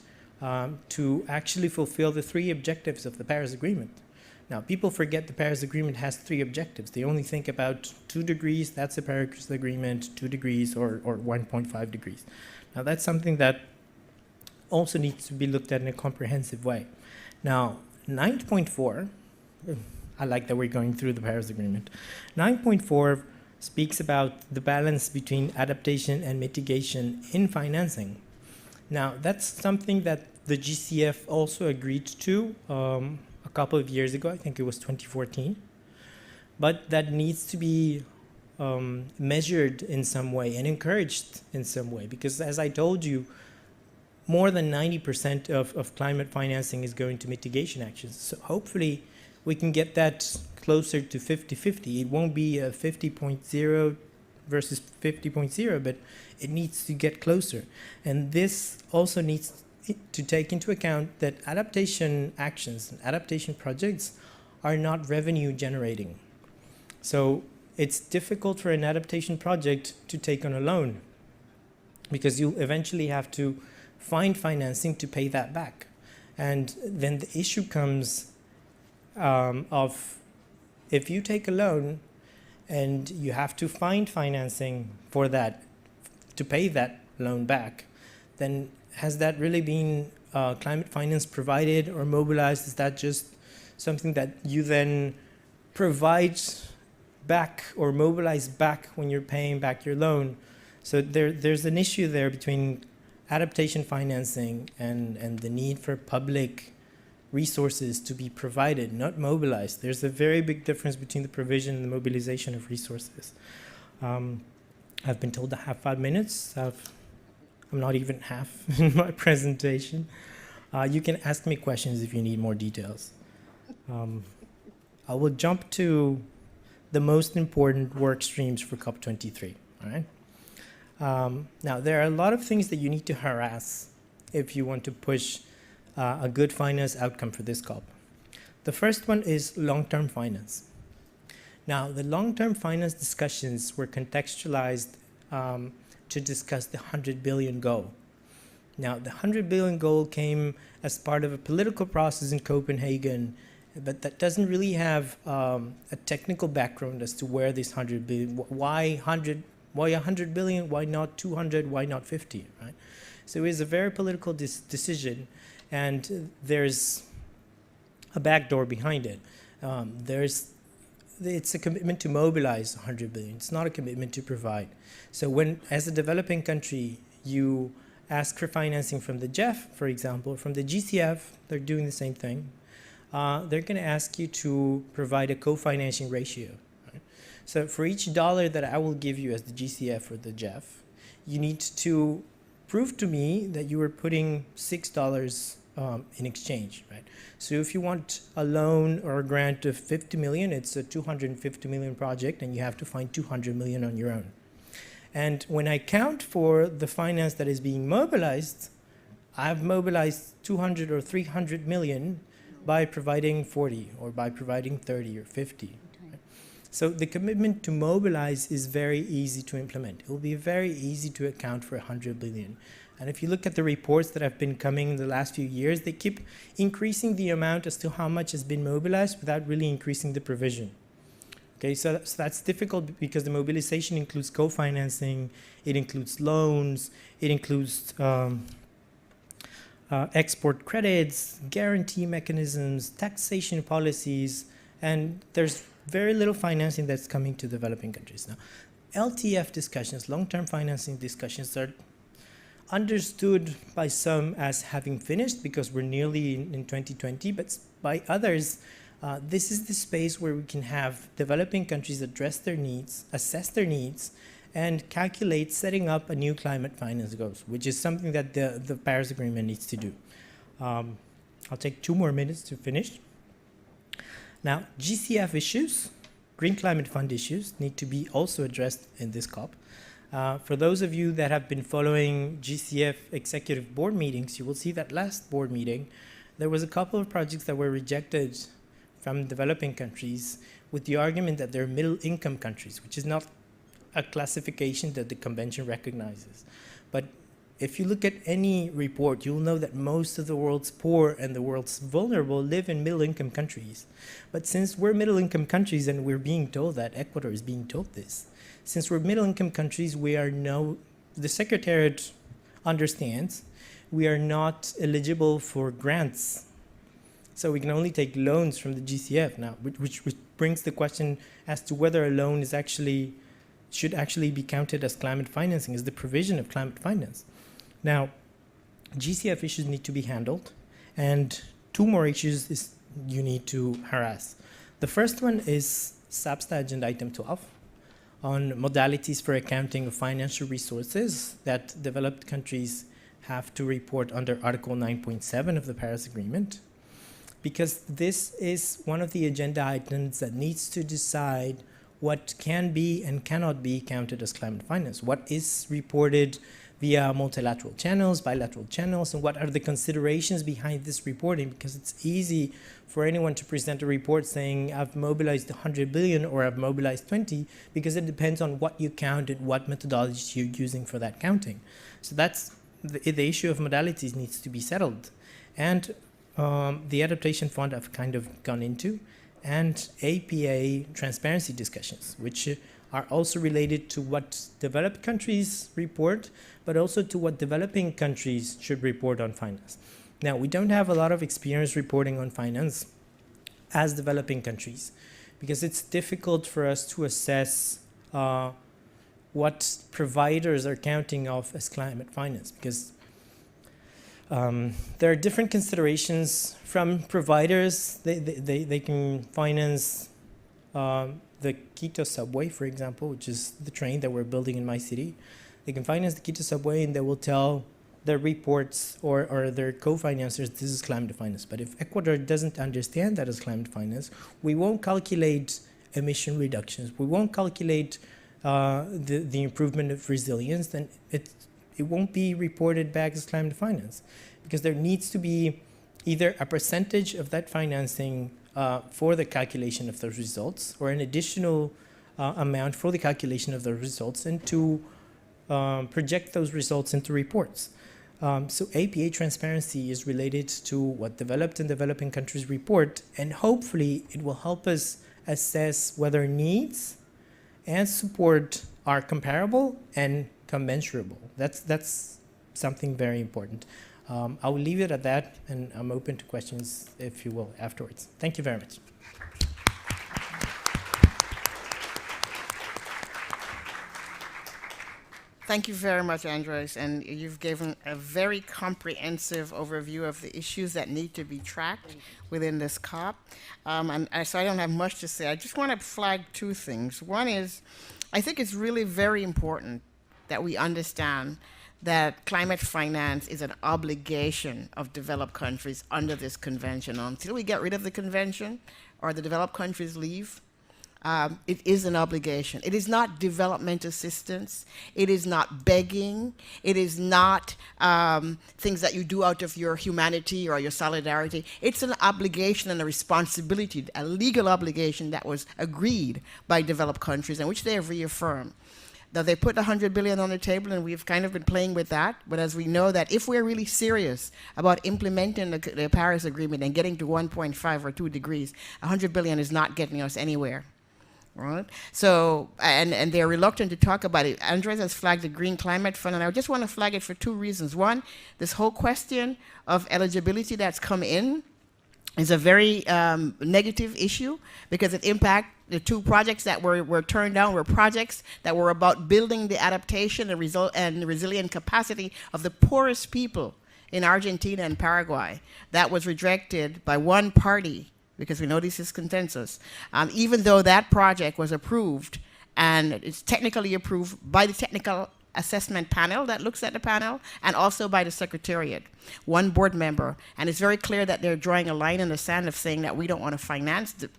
to actually fulfill the 3 objectives of the Paris Agreement. Now, people forget the Paris Agreement has 3 objectives. They only think about 2 degrees, that's the Paris Agreement, 2 degrees or 1.5 degrees. Now, that's something that also needs to be looked at in a comprehensive way. Now, 9.4, I like that we're going through the Paris Agreement. 9.4 speaks about the balance between adaptation and mitigation in financing. Now, that's something that the GCF also agreed to a couple of years ago. I think it was 2014. But that needs to be measured in some way and encouraged in some way, because as I told you, more than 90% of climate financing is going to mitigation actions. So hopefully we can get that closer to 50-50. It won't be a 50.0 versus 50.0, but it needs to get closer. And this also needs to take into account that adaptation actions and adaptation projects are not revenue generating. So it's difficult for an adaptation project to take on a loan, because you'll eventually have to find financing to pay that back. And then the issue comes of if you take a loan and you have to find financing for that to pay that loan back, then has that really been climate finance provided or mobilized? Is that just something that you then provide back or mobilize back when you're paying back your loan? So there's an issue there between adaptation financing and the need for public resources to be provided, not mobilized. There's a very big difference between the provision and the mobilization of resources. I've been told I have 5 minutes. I'm not even half in my presentation. You can ask me questions if you need more details. I will jump to the most important work streams for COP23, all right? Now, there are a lot of things that you need to harass if you want to push a good finance outcome for this COP. The first one is long-term finance. Now, the long-term finance discussions were contextualized to discuss the 100 billion goal. Now, the 100 billion goal came as part of a political process in Copenhagen, but that doesn't really have a technical background as to where this 100 billion, why 100 billion, why not 200, why not 50, right? So it was a very political decision, and there's a backdoor behind it. It's a commitment to mobilize 100 billion. It's not a commitment to provide. So when, as a developing country, you ask for financing from the GEF, for example, from the GCF, they're doing the same thing. They're going to ask you to provide a co-financing ratio. Right? So for each dollar that I will give you as the GCF or the GEF, you need to prove to me that you are putting $6 in exchange, right? So if you want a loan or a grant of 50 million, it's a 250 million project, and you have to find 200 million on your own. And when I count for the finance that is being mobilized, I've mobilized 200 or 300 million by providing 40 or by providing 30 or 50. Right? So the commitment to mobilize is very easy to implement. It will be very easy to account for 100 billion. And if you look at the reports that have been coming in the last few years, they keep increasing the amount as to how much has been mobilized without really increasing the provision. Okay, so that's difficult because the mobilization includes co-financing, it includes loans, it includes export credits, guarantee mechanisms, taxation policies, and there's very little financing that's coming to developing countries. Now, LTF discussions, long-term financing discussions, are understood by some as having finished because we're nearly in 2020, but by others, this is the space where we can have developing countries address their needs, assess their needs, and calculate setting up a new climate finance goals, which is something that the Paris Agreement needs to do. I'll take 2 more minutes to finish. Now, GCF issues, Green Climate Fund issues, need to be also addressed in this COP. For those of you that have been following GCF executive board meetings, you will see that last board meeting, there was a couple of projects that were rejected from developing countries with the argument that they're middle-income countries, which is not a classification that the convention recognizes. But if you look at any report, you'll know that most of the world's poor and the world's vulnerable live in middle-income countries. But since we're middle-income countries and we're being told that, Ecuador is being told this, since we're middle-income countries, the Secretariat understands we are not eligible for grants. So we can only take loans from the GCF now, which brings the question as to whether a loan should actually be counted as climate financing, as the provision of climate finance. Now, GCF issues need to be handled, and 2 more issues you need to harass. The first one is SABSTA Agenda Item 12 on modalities for accounting of financial resources that developed countries have to report under Article 9.7 of the Paris Agreement, because this is one of the agenda items that needs to decide what can be and cannot be counted as climate finance, what is reported via multilateral channels, bilateral channels, and what are the considerations behind this reporting, because it's easy for anyone to present a report saying I've mobilized 100 billion or I've mobilized 20, because it depends on what you count and what methodologies you're using for that counting. So that's the issue of modalities needs to be settled. And the Adaptation Fund I've kind of gone into, and APA transparency discussions, which are also related to what developed countries report, but also to what developing countries should report on finance. Now, we don't have a lot of experience reporting on finance as developing countries, because it's difficult for us to assess what providers are counting off as climate finance, because there are different considerations from providers. They can finance the Quito subway, for example, which is the train that we're building in my city. They can finance the Quito subway and they will tell their reports or their co-financers this is climate finance. But if Ecuador doesn't understand that as climate finance, we won't calculate emission reductions. We won't calculate the improvement of resilience, then it won't be reported back as climate finance, because there needs to be either a percentage of that financing for the calculation of those results, or an additional amount for the calculation of those results, and to project those results into reports. So APA transparency is related to what developed and developing countries report, and hopefully it will help us assess whether needs and support are comparable and commensurable. That's something very important. I will leave it at that, and I'm open to questions, if you will, afterwards. Thank you very much. Thank you very much, Andres, and you've given a very comprehensive overview of the issues that need to be tracked within this COP. So I don't have much to say. I just want to flag 2 things. One is, I think it's really very important that we understand that climate finance is an obligation of developed countries under this convention. Until we get rid of the convention or the developed countries leave, it is an obligation. It is not development assistance. It is not begging. It is not things that you do out of your humanity or your solidarity. It's an obligation and a responsibility, a legal obligation that was agreed by developed countries and which they have reaffirmed. Now, they put $100 billion on the table, and we've kind of been playing with that. But as we know that if we're really serious about implementing the Paris Agreement and getting to 1.5 or 2 degrees, $100 billion is not getting us anywhere. Right? So, and they're reluctant to talk about it. Andres has flagged the Green Climate Fund, and I just want to flag it for 2 reasons. One, this whole question of eligibility that's come in is a very negative issue because it impacts the 2 projects that were turned down were projects that were about building the adaptation and resilient capacity of the poorest people in Argentina and Paraguay. That was rejected by one party because we know this is consensus, even though that project was approved and it's technically approved by the technical assessment panel that looks at the panel and also by the secretariat, one board member. And it's very clear that they're drawing a line in the sand of saying that we don't want to finance the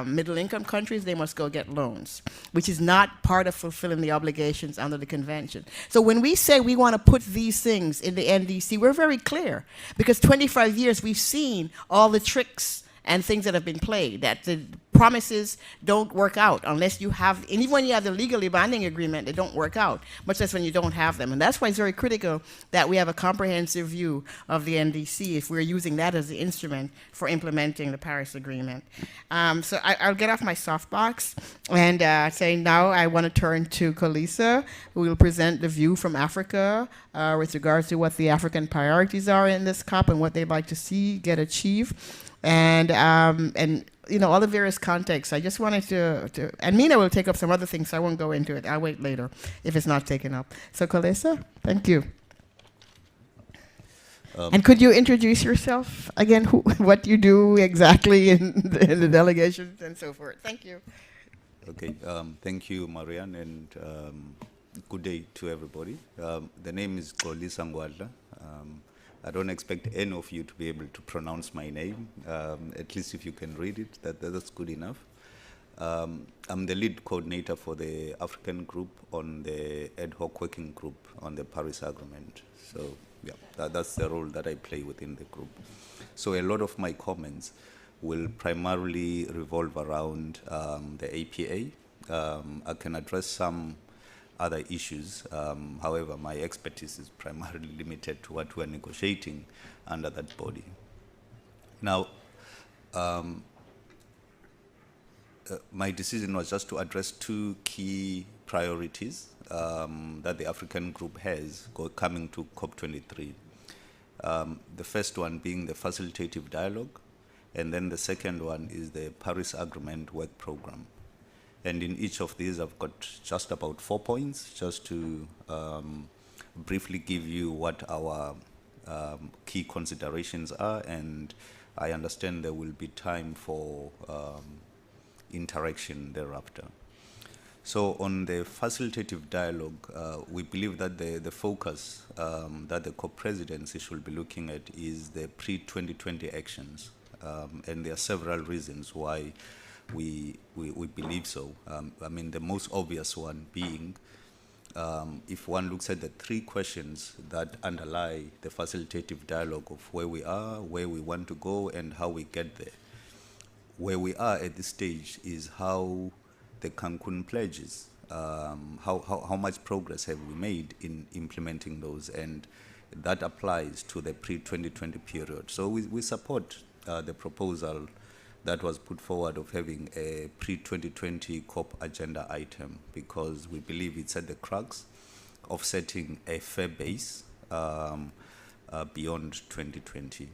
middle income countries, they must go get loans, which is not part of fulfilling the obligations under the convention. So when we say we want to put these things in the NDC, we're very clear because 25 years we've seen all the tricks and things that have been played, that the promises don't work out unless you have, and even when you have the legally binding agreement, they don't work out, much less when you don't have them. And that's why it's very critical that we have a comprehensive view of the NDC if we're using that as the instrument for implementing the Paris Agreement. So I'll get off my soapbox and say now I want to turn to Kolisa, who will present the view from Africa with regards to what the African priorities are in this COP and what they'd like to see get achieved. And you know, all the various contexts. I just wanted to and Mina will take up some other things, so I won't go into it. I'll wait later if it's not taken up. So Kolesa, thank you. And could you introduce yourself again, what you do exactly in the delegations and so forth? Thank you. Okay, thank you, Marianne, and good day to everybody. The name is Kolisa Ngwadla. I don't expect any of you to be able to pronounce my name, at least if you can read it, that's good enough. I'm the lead coordinator for the African group on the ad hoc working group on the Paris Agreement. So yeah, that's the role that I play within the group. So a lot of my comments will primarily revolve around the APA. I can address some other issues. However, my expertise is primarily limited to what we're negotiating under that body. Now, my decision was just to address 2 key priorities that the African group has coming to COP23. The first one being the facilitative dialogue, and then the second one is the Paris Agreement work program. And in each of these, I've got just about 4 points, just to briefly give you what our key considerations are, and I understand there will be time for interaction thereafter. So on the facilitative dialogue, we believe that the focus that the co-presidency should be looking at is the pre-2020 actions, and there are several reasons why we believe so. I mean, the most obvious one being, if one looks at the 3 questions that underlie the facilitative dialogue of where we are, where we want to go, and how we get there. Where we are at this stage is how the Cancun pledges, how much progress have we made in implementing those, and that applies to the pre-2020 period. So we support the proposal that was put forward of having a pre-2020 COP agenda item, because we believe it's at the crux of setting a fair base beyond 2020.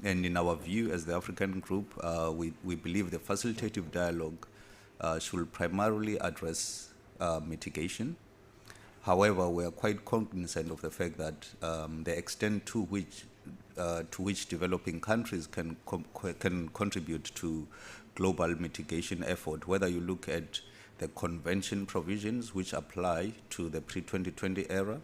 And in our view as the African group, we believe the facilitative dialogue should primarily address mitigation. However, we are quite cognizant of the fact that the extent to which developing countries can contribute to global mitigation effort, whether you look at the convention provisions which apply to the pre-2020 era,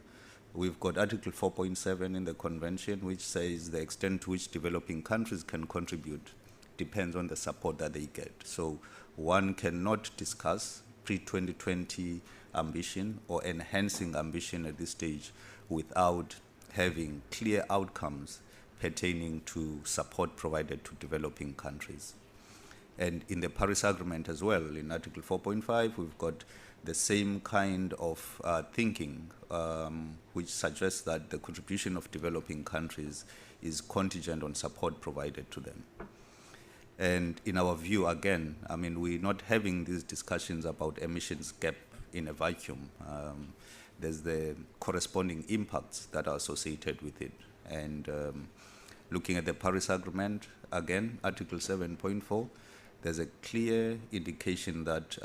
We've got Article 4.7 in the Convention, which says the extent to which developing countries can contribute depends on the support that they get. So one cannot discuss pre-2020 ambition or enhancing ambition at this stage without having clear outcomes pertaining to support provided to developing countries. And in the Paris Agreement as well, in Article 4.5, we've got the same kind of thinking, which suggests that the contribution of developing countries is contingent on support provided to them. And in our view, again, I mean, we're not having these discussions about emissions gap in a vacuum. There's the corresponding impacts that are associated with it. And looking at the Paris Agreement, again, Article 7.4, there's a clear indication that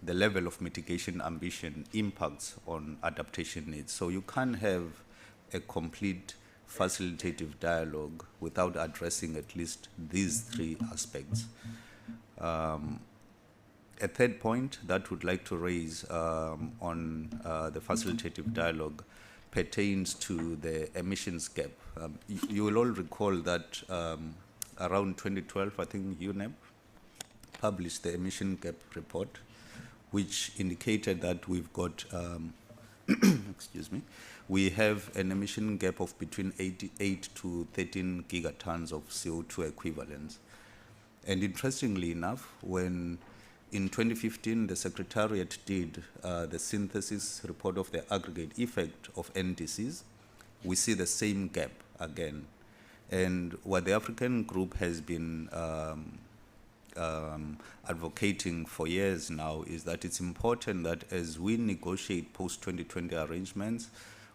the level of mitigation ambition impacts on adaptation needs. So you can't have a complete facilitative dialogue without addressing at least these three aspects. A third point that we'd like to raise on the facilitative dialogue pertains to the emissions gap. You will all recall that around 2012, I think UNEP published the emission gap report, which indicated that we've got, excuse me, we have an emission gap of between 8 to 13 gigatons of CO2 equivalents. And interestingly enough, when in 2015 the Secretariat did the synthesis report of the aggregate effect of NDCs, we see the same gap again. And what the African group has been advocating for years now is that it's important that as we negotiate post-2020 arrangements,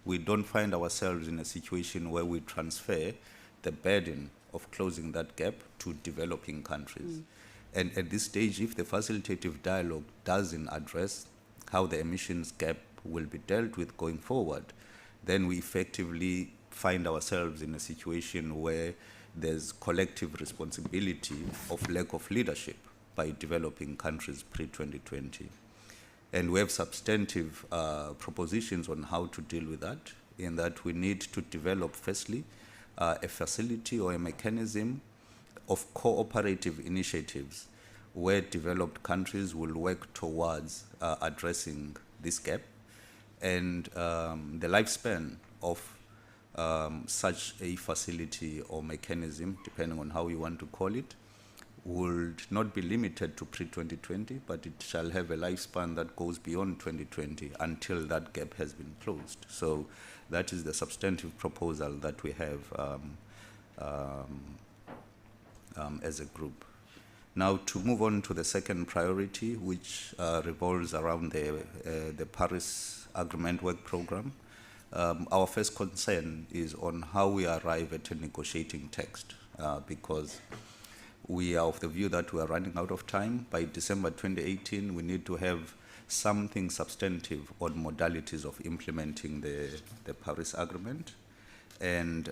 we don't find ourselves in a situation where we transfer the burden of closing that gap to developing countries. And at this stage, if the facilitative dialogue doesn't address how the emissions gap will be dealt with going forward, then we effectively find ourselves in a situation where there's collective responsibility of lack of leadership by developing countries pre-2020. And we have substantive propositions on how to deal with that, in that we need to develop, firstly, a facility or a mechanism of cooperative initiatives where developed countries will work towards addressing this gap. And the lifespan of such a facility or mechanism, depending on how you want to call it, would not be limited to pre-2020, but it shall have a lifespan that goes beyond 2020 until that gap has been closed. So that is the substantive proposal that we have as a group. Now, to move on to the second priority, which revolves around the Paris Agreement Work Program, our first concern is on how we arrive at a negotiating text, because we are of the view that we are running out of time. By December 2018, we need to have something substantive on modalities of implementing the Paris Agreement. And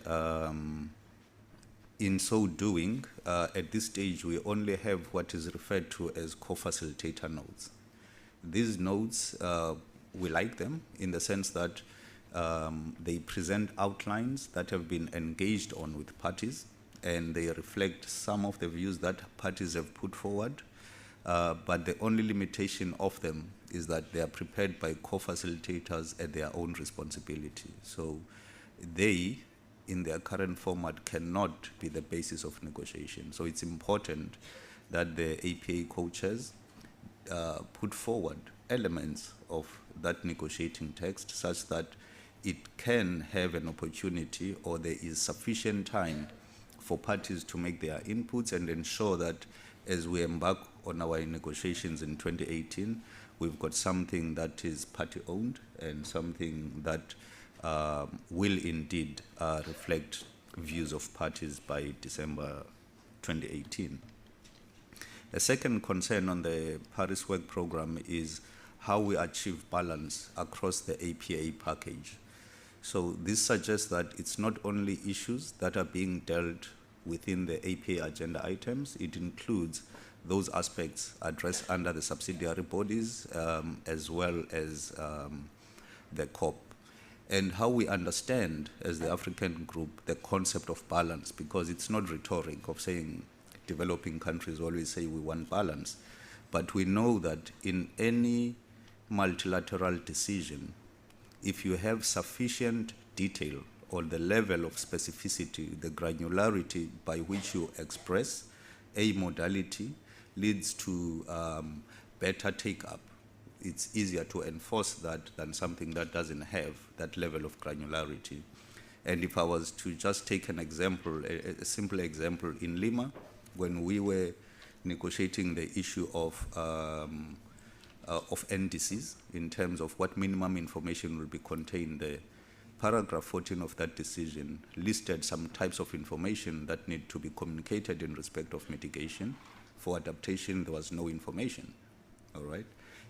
in so doing, at this stage, we only have what is referred to as co-facilitator notes. These notes, we like them in the sense that they present outlines that have been engaged on with parties, and they reflect some of the views that parties have put forward. But the only limitation of them is that they are prepared by co-facilitators at their own responsibility. So they, in their current format, cannot be the basis of negotiation. So it's important that the APA co-chairs put forward elements of that negotiating text such that it can have an opportunity, or there is sufficient time for parties to make their inputs and ensure that as we embark on our negotiations in 2018, we've got something that is party-owned and something that will indeed reflect views of parties by December 2018. A second concern on the Paris Work Program is how we achieve balance across the APA package. So this suggests that it's not only issues that are being dealt within the APA agenda items, it includes those aspects addressed under the subsidiary bodies as well as the COP. and how we understand as the African group the concept of balance, because it's not rhetoric of saying developing countries always say we want balance, but we know that in any multilateral decision, if you have sufficient detail or the level of specificity, the granularity by which you express a modality leads to better take-up. It's easier to enforce that than something that doesn't have that level of granularity. And if I was to just take an example, a simple example, in Lima, when we were negotiating the issue of NDCs in terms of what minimum information will be contained there, paragraph 14 of that decision listed some types of information that need to be communicated in respect of mitigation. For adaptation, there was no information, all right?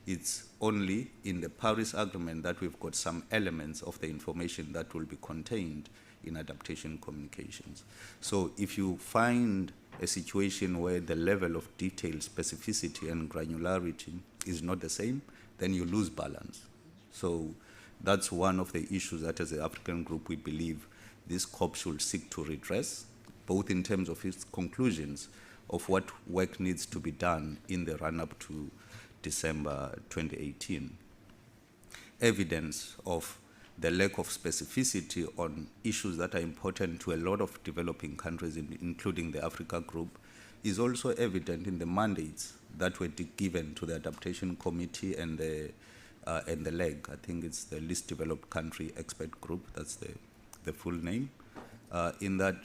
It's only in the Paris Agreement that we've got some elements of the information that will be contained in adaptation communications. So if you find a situation where the level of detail, specificity, and granularity is not the same, then you lose balance. So that's one of the issues that as the African group we believe this COP should seek to redress, both in terms of its conclusions of what work needs to be done in the run-up to December 2018. Evidence of the lack of specificity on issues that are important to a lot of developing countries, including the Africa Group, is also evident in the mandates that were given to the Adaptation Committee and the LEG. I think it's the Least Developed Country Expert Group, that's the full name. In that,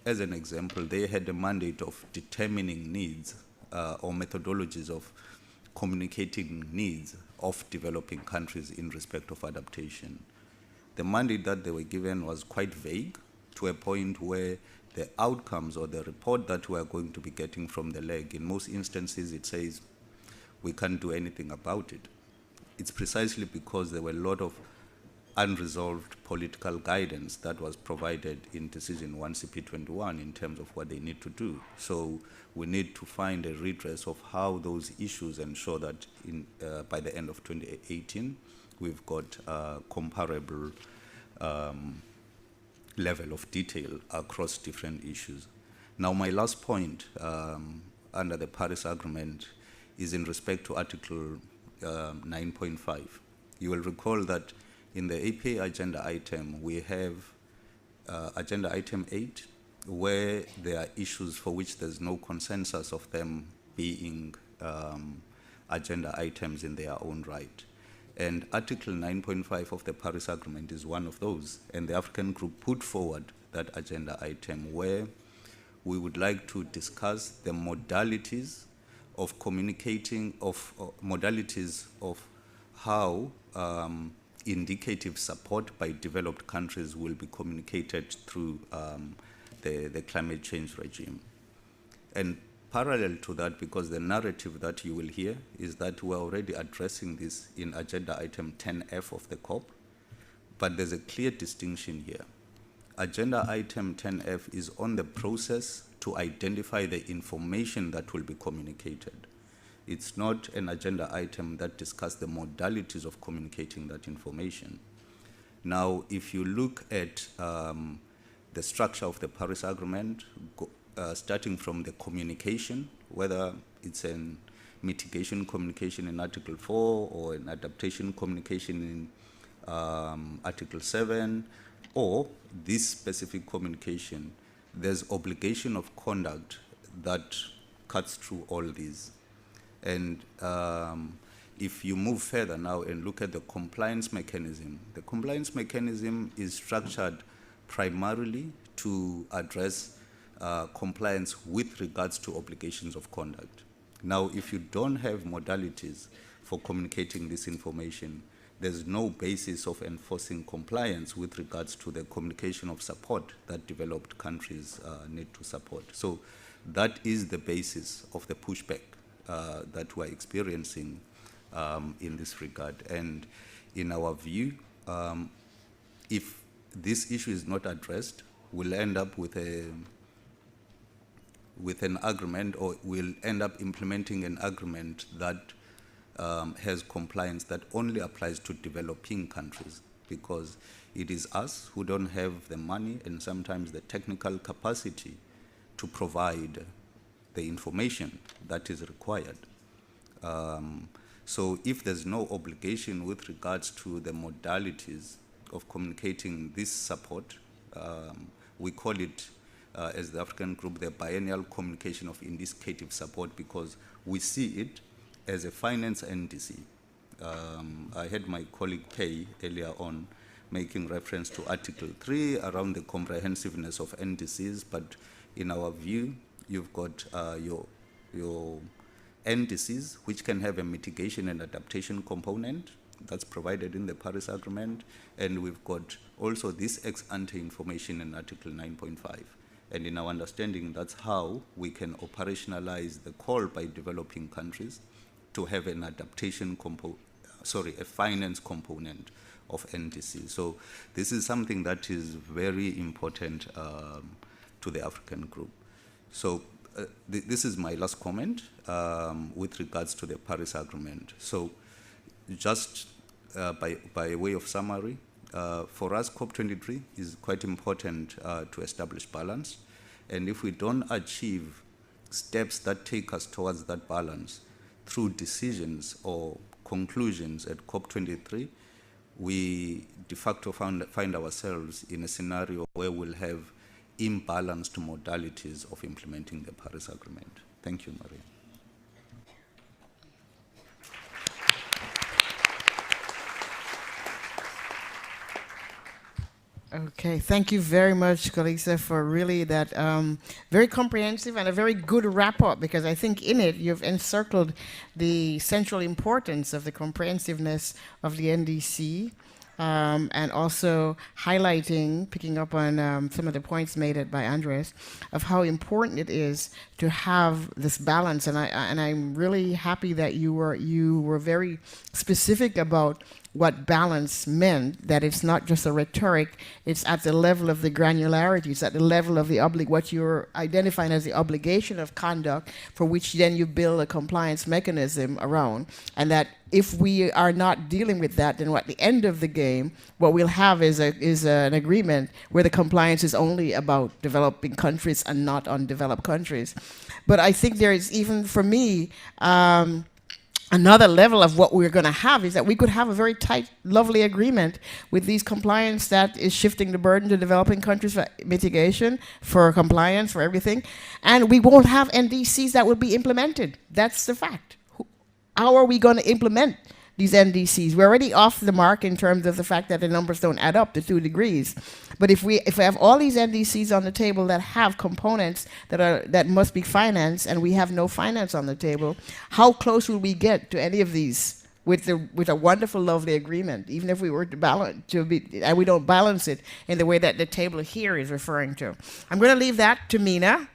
as an example, they had a mandate of determining needs or methodologies of communicating needs of developing countries in respect of adaptation. The mandate that they were given was quite vague, to a point where the outcomes or the report that we are going to be getting from the LEG, in most instances it says we can't do anything about it. It's precisely because there were a lot of unresolved political guidance that was provided in Decision 1CP21 in terms of what they need to do. So we need to find a redress of how those issues ensure that by the end of 2018, we've got a comparable level of detail across different issues. Now, my last point under the Paris Agreement is in respect to Article 9.5. You will recall that in the APA agenda item, we have agenda item 8, where there are issues for which there's no consensus of them being agenda items in their own right. And Article 9.5 of the Paris Agreement is one of those. And the African group put forward that agenda item where we would like to discuss the modalities of communicating, modalities of how indicative support by developed countries will be communicated through the climate change regime. And parallel to that, because the narrative that you will hear is that we're already addressing this in agenda item 10F of the COP, but there's a clear distinction here. Agenda item 10F is on the process to identify the information that will be communicated. It's not an agenda item that discusses the modalities of communicating that information. Now, if you look at the structure of the Paris Agreement, starting from the communication, whether it's an mitigation communication in Article 4 or an adaptation communication in Article 7, or this specific communication, there's obligation of conduct that cuts through all these. And if you move further now and look at the compliance mechanism, the compliance mechanism is structured primarily to address compliance with regards to obligations of conduct. Now, if you don't have modalities for communicating this information, there's no basis of enforcing compliance with regards to the communication of support that developed countries need to support. So that is the basis of the pushback that we're experiencing in this regard. And in our view, if this issue is not addressed, we'll end up with an agreement, or we'll end up implementing an agreement that has compliance that only applies to developing countries. because it is us who don't have the money and sometimes the technical capacity to provide the information that is required. So if there's no obligation with regards to the modalities of communicating this support, we call it, as the African group, the biennial communication of indicative support, because we see it as a finance NDC. I had my colleague Pei earlier on making reference to Article 3 around the comprehensiveness of NDCs, but in our view, you've got your NDCs, which can have a mitigation and adaptation component that's provided in the Paris Agreement, and we've got also this ex-ante information in Article 9.5. And in our understanding, that's how we can operationalize the call by developing countries to have an adaptation a finance component of NDC. So this is something that is very important to the African group. So this is my last comment with regards to the Paris Agreement. So just by way of summary, for us, COP23 is quite important to establish balance. And if we don't achieve steps that take us towards that balance through decisions or conclusions at COP23, we de facto find ourselves in a scenario where we'll have imbalanced modalities of implementing the Paris Agreement. Thank you, Maria. Okay, thank you very much, Kalisa, for really that very comprehensive and a very good wrap-up, because I think in it you've encircled the central importance of the comprehensiveness of the NDC, and also highlighting, picking up on some of the points made by Andres, of how important it is to have this balance. And I'm really happy that you were very specific about what balance meant, that it's not just a rhetoric, it's at the level of the granularity, it's at the level of the what you're identifying as the obligation of conduct, for which then you build a compliance mechanism around. And that if we are not dealing with that, then at the end of the game, what we'll have is an agreement where the compliance is only about developing countries and not undeveloped countries. But I think there is, even for me, another level of what we're going to have is that we could have a very tight, lovely agreement with these compliance that is shifting the burden to developing countries for mitigation, for compliance, for everything. And we won't have NDCs that will be implemented. That's the fact. How are we going to implement these NDCs? We're already off the mark in terms of the fact that the numbers don't add up to 2 degrees. But if we have all these NDCs on the table that have components that must be financed, and we have no finance on the table, how close will we get to any of these with a wonderful, lovely agreement, even if we were to balance and we don't balance it in the way that the table here is referring to? I'm going to leave that to Mina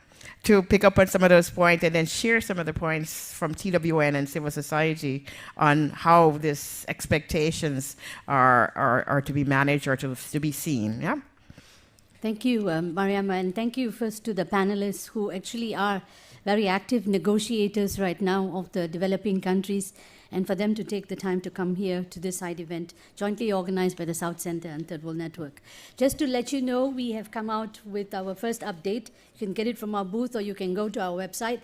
to pick up on some of those points and then share some of the points from TWN and civil society on how these expectations are to be managed or to be seen. Yeah. Thank you, Mariama, and thank you first to the panelists who actually are very active negotiators right now of the developing countries, and for them to take the time to come here to this side event, jointly organized by the South Center and Third World Network. Just to let you know, we have come out with our first update. You can get it from our booth, or you can go to our website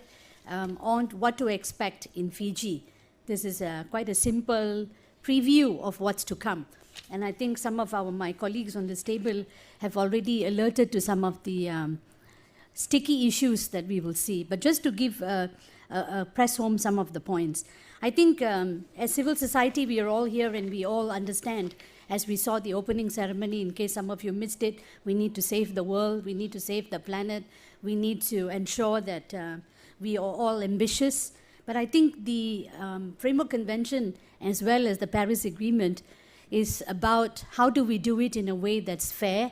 on what to expect in Fiji. This is quite a simple preview of what's to come. And I think some of my colleagues on this table have already alerted to some of the sticky issues that we will see. But just to give press home some of the points, I think as civil society, we are all here and we all understand, as we saw the opening ceremony, in case some of you missed it, we need to save the world, we need to save the planet, we need to ensure that we are all ambitious. But I think the Framework Convention, as well as the Paris Agreement, is about how do we do it in a way that's fair,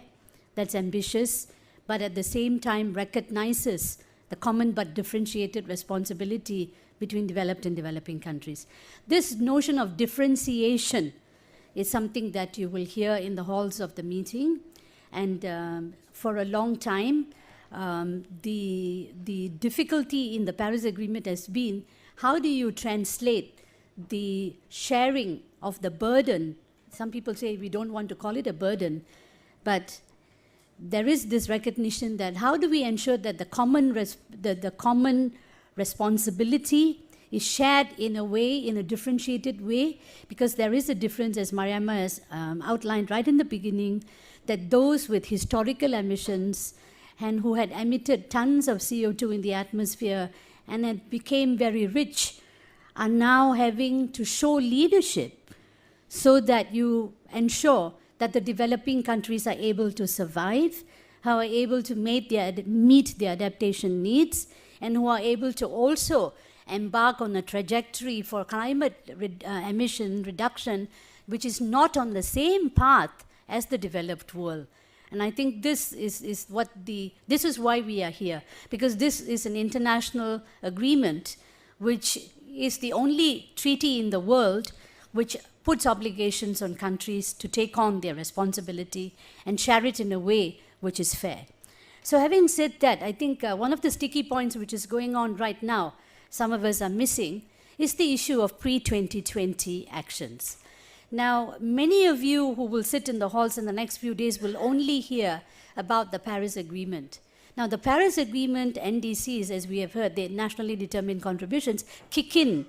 that's ambitious, but at the same time recognizes the common but differentiated responsibility between developed and developing countries. This notion of differentiation is something that you will hear in the halls of the meeting. And for a long time, the difficulty in the Paris Agreement has been, how do you translate the sharing of the burden some people say we don't want to call it a burden, but there is this recognition that how do we ensure that the common responsibility is shared in a way, in a differentiated way, because there is a difference, as Mariama has outlined right in the beginning, that those with historical emissions and who had emitted tons of CO2 in the atmosphere and had became very rich are now having to show leadership so that you ensure that the developing countries are able to survive, who are able to meet their adaptation needs, and who are able to also embark on a trajectory for climate emission reduction, which is not on the same path as the developed world. And I think this is why we are here, because this is an international agreement which is the only treaty in the world which puts obligations on countries to take on their responsibility and share it in a way which is fair. So having said that, I think one of the sticky points which is going on right now, some of us are missing, is the issue of pre-2020 actions. Now, many of you who will sit in the halls in the next few days will only hear about the Paris Agreement. Now, the Paris Agreement, NDCs, as we have heard, the nationally determined contributions, kick in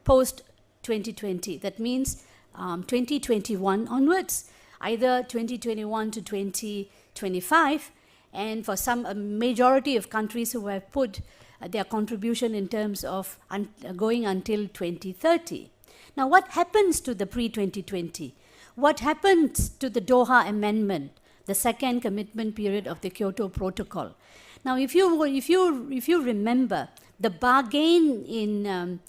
post-2020. That means 2021 onwards, either 2021 to 2025, and for some, a majority of countries who have put their contribution in terms of going until 2030. Now, what happens to the pre-2020? What happens to the Doha Amendment, the second commitment period of the Kyoto Protocol? Now, if you remember, the bargain in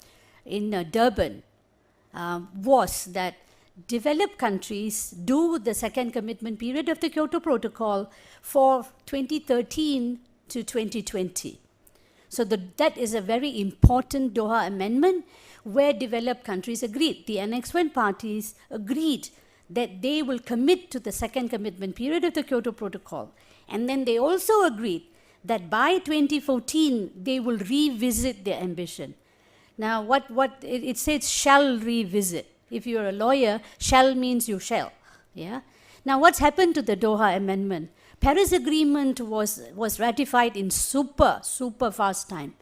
Durban was that developed countries do the second commitment period of the Kyoto Protocol for 2013 to 2020. So that is a very important Doha Amendment where developed countries agreed. The Annex 1 parties agreed that they will commit to the second commitment period of the Kyoto Protocol. And then they also agreed that by 2014, they will revisit their ambition. Now, what it says shall revisit. If you're a lawyer, shall means you shall. Yeah. Now, what's happened to the Doha Amendment? Paris Agreement was ratified in super fast time.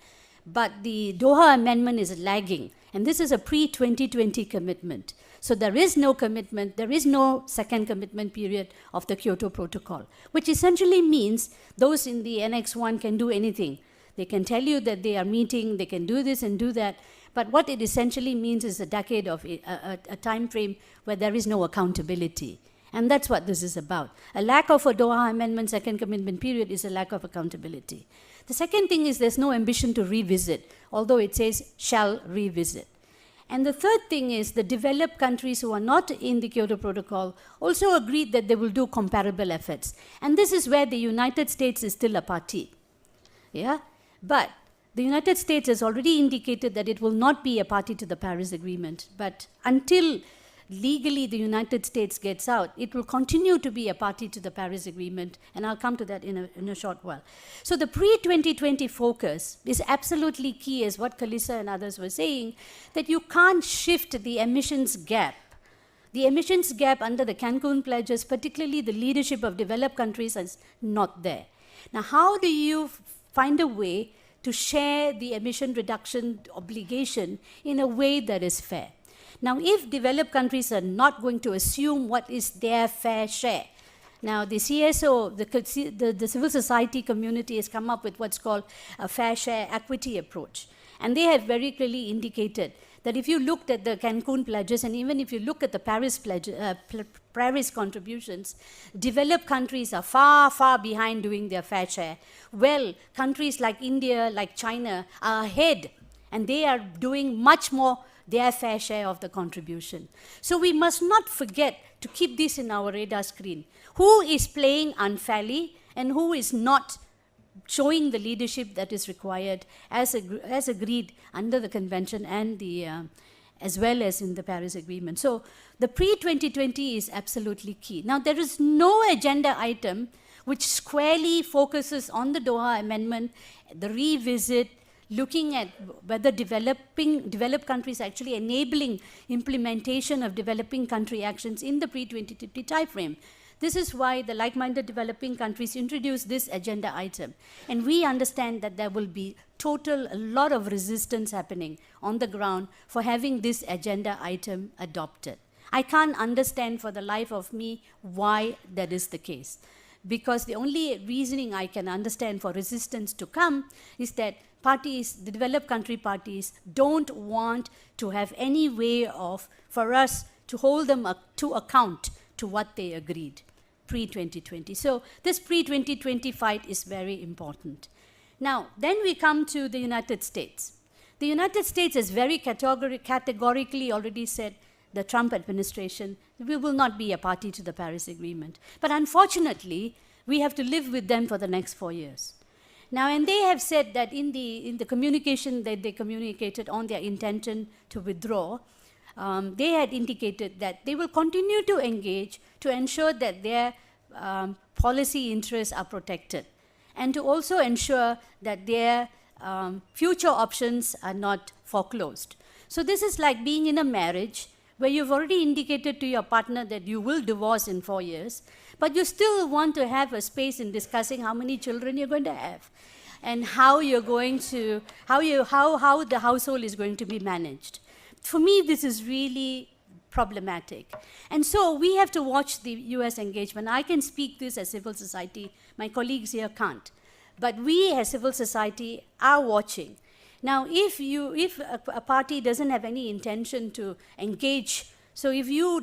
But the Doha Amendment is lagging. And this is a pre-2020 commitment. So there is no commitment, there is no second commitment period of the Kyoto Protocol, which essentially means those in the Annex 1 can do anything. They can tell you that they are meeting, they can do this and do that. But what it essentially means is a decade of a time frame where there is no accountability. And that's what this is about. A lack of a Doha Amendment second commitment period is a lack of accountability. The second thing is there's no ambition to revisit, although it says shall revisit. And the third thing is the developed countries who are not in the Kyoto Protocol also agreed that they will do comparable efforts. And this is where the United States is still a party. Yeah? But the United States has already indicated that it will not be a party to the Paris Agreement. But until legally the United States gets out, it will continue to be a party to the Paris Agreement, and I'll come to that in a short while. So the pre-2020 focus is absolutely key, as what Kalisa and others were saying, that you can't shift the emissions gap. The emissions gap under the Cancun pledges, particularly the leadership of developed countries, is not there. Now, how do you find a way to share the emission reduction obligation in a way that is fair? Now, if developed countries are not going to assume what is their fair share, now the CSO, the civil society community has come up with what's called a fair share equity approach. And they have very clearly indicated that if you looked at the Cancun pledges, and even if you look at the Paris Paris contributions, developed countries are far behind doing their fair share. Well, countries like India, like China are ahead, and they are doing much more their fair share of the contribution. So we must not forget to keep this in our radar screen. Who is playing unfairly and who is not showing the leadership that is required as agreed under the convention and as well as in the Paris Agreement. So the pre-2020 is absolutely key. Now, there is no agenda item which squarely focuses on the Doha Amendment, the revisit, looking at whether developed countries are actually enabling implementation of developing country actions in the pre-2020 timeframe. This is why the like-minded developing countries introduced this agenda item. And we understand that there will be a lot of resistance happening on the ground for having this agenda item adopted. I can't understand for the life of me why that is the case. Because the only reasoning I can understand for resistance to come is that parties, the developed country parties, don't want to have any way for us to hold them to account to what they agreed pre-2020. So this pre-2020 fight is very important. Now, then we come to the United States. The United States has very categorically already said, the Trump administration, we will not be a party to the Paris Agreement. But unfortunately, we have to live with them for the next 4 years. Now, and they have said that in the communication that they communicated on their intention to withdraw, they had indicated that they will continue to engage to ensure that their policy interests are protected, and to also ensure that their future options are not foreclosed. So this is like being in a marriage where you've already indicated to your partner that you will divorce in 4 years, but you still want to have a space in discussing how many children you're going to have and how you're going to, how the household is going to be managed. For me, this is really problematic. And so we have to watch the US engagement. I can speak this as civil society. My colleagues here can't. But we as civil society are watching. Now, if a party doesn't have any intention to engage, so if you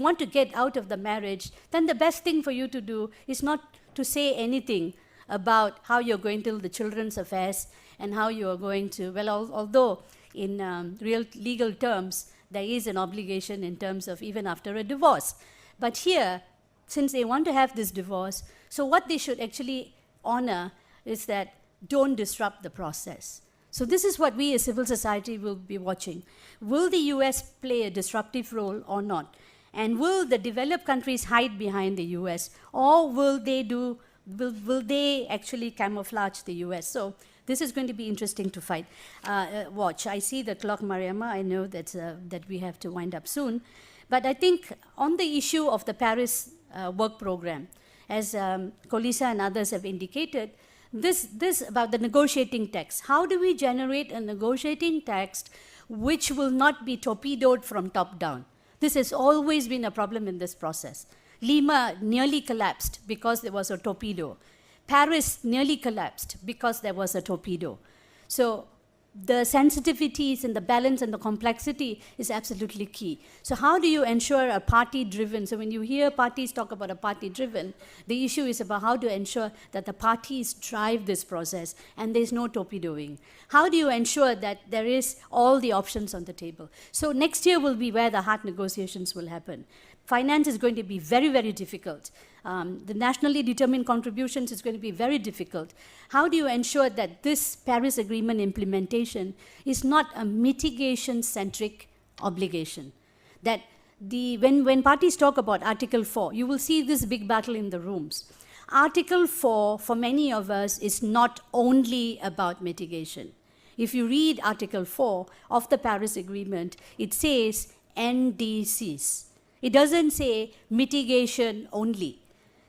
want to get out of the marriage, then the best thing for you to do is not to say anything about how you're going to the children's affairs and how you are going to, well, although in real legal terms, there is an obligation in terms of even after a divorce. But here, since they want to have this divorce, so what they should actually honor is that don't disrupt the process. So this is what we as civil society will be watching. Will the US play a disruptive role or not? And will the developed countries hide behind the US, or will they actually camouflage the US? So this is going to be interesting to watch. I see the clock, Mariama. I know that we have to wind up soon. But I think on the issue of the Paris work program, as Kolisa and others have indicated, this about the negotiating text. How do we generate a negotiating text which will not be torpedoed from top down? This has always been a problem in this process. Lima nearly collapsed because there was a torpedo. Paris nearly collapsed because there was a torpedo. So the sensitivities and the balance and the complexity is absolutely key. So how do you ensure a party-driven, so when you hear parties talk about a party-driven, the issue is about how to ensure that the parties drive this process and there's no torpedoing. How do you ensure that there is all the options on the table? So next year will be where the hard negotiations will happen. Finance is going to be very, very difficult. The nationally determined contributions is going to be very difficult. How do you ensure that this Paris Agreement implementation is not a mitigation-centric obligation? That when parties talk about Article 4, you will see this big battle in the rooms. Article 4, for many of us, is not only about mitigation. If you read Article 4 of the Paris Agreement, it says NDCs. It doesn't say mitigation only.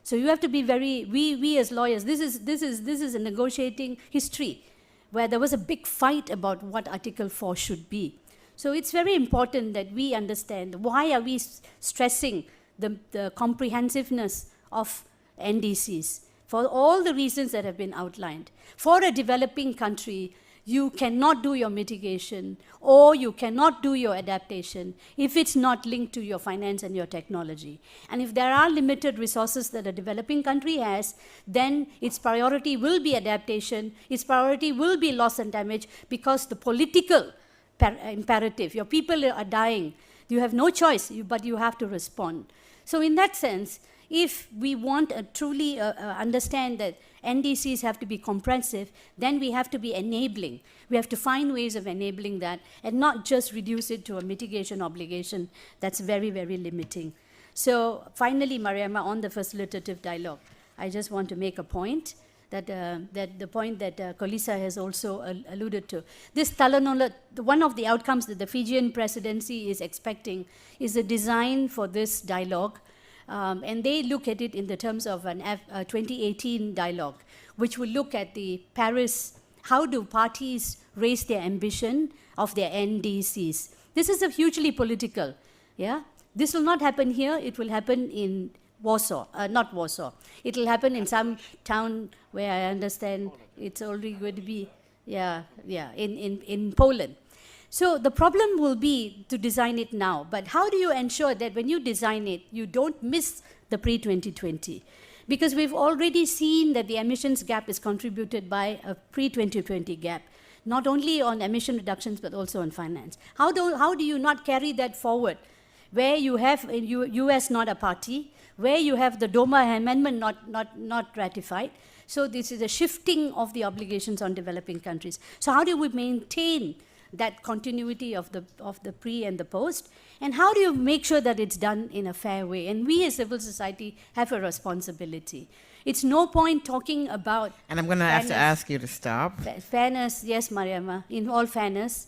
So you have to be we as lawyers, this is a negotiating history where there was a big fight about what Article 4 should be. So it's very important that we understand why are we stressing the comprehensiveness of NDCs for all the reasons that have been outlined. For a developing country, you cannot do your mitigation or you cannot do your adaptation if it's not linked to your finance and your technology. And if there are limited resources that a developing country has, then its priority will be adaptation, its priority will be loss and damage because the political imperative, your people are dying, you have no choice, but you have to respond. So in that sense, if we want to truly understand that NDCs have to be comprehensive, then we have to be enabling. We have to find ways of enabling that and not just reduce it to a mitigation obligation that's very, very limiting. So finally, Mariama, on the facilitative dialogue, I just want to make a point that the point that Kolisa has also alluded to. This Talanola, one of the outcomes that the Fijian presidency is expecting is a design for this dialogue, and they look at it in the terms of an 2018 dialogue, which will look at the Paris, how do parties raise their ambition of their NDCs. This is a hugely political, yeah? This will not happen here, it will happen in Warsaw, not Warsaw. It will happen in some town where I understand it's already going to be, in Poland. So the problem will be to design it now, but how do you ensure that when you design it, you don't miss the pre-2020? Because we've already seen that the emissions gap is contributed by a pre-2020 gap, not only on emission reductions, but also on finance. How do you not carry that forward, where you have US not a party, where you have the DOMA amendment not ratified? So this is a shifting of the obligations on developing countries. So how do we maintain that continuity of the pre and the post? And how do you make sure that it's done in a fair way? And we as civil society have a responsibility. It's no point talking about... And I'm going to have to ask you to stop. Fairness, yes, Mariama, in all fairness,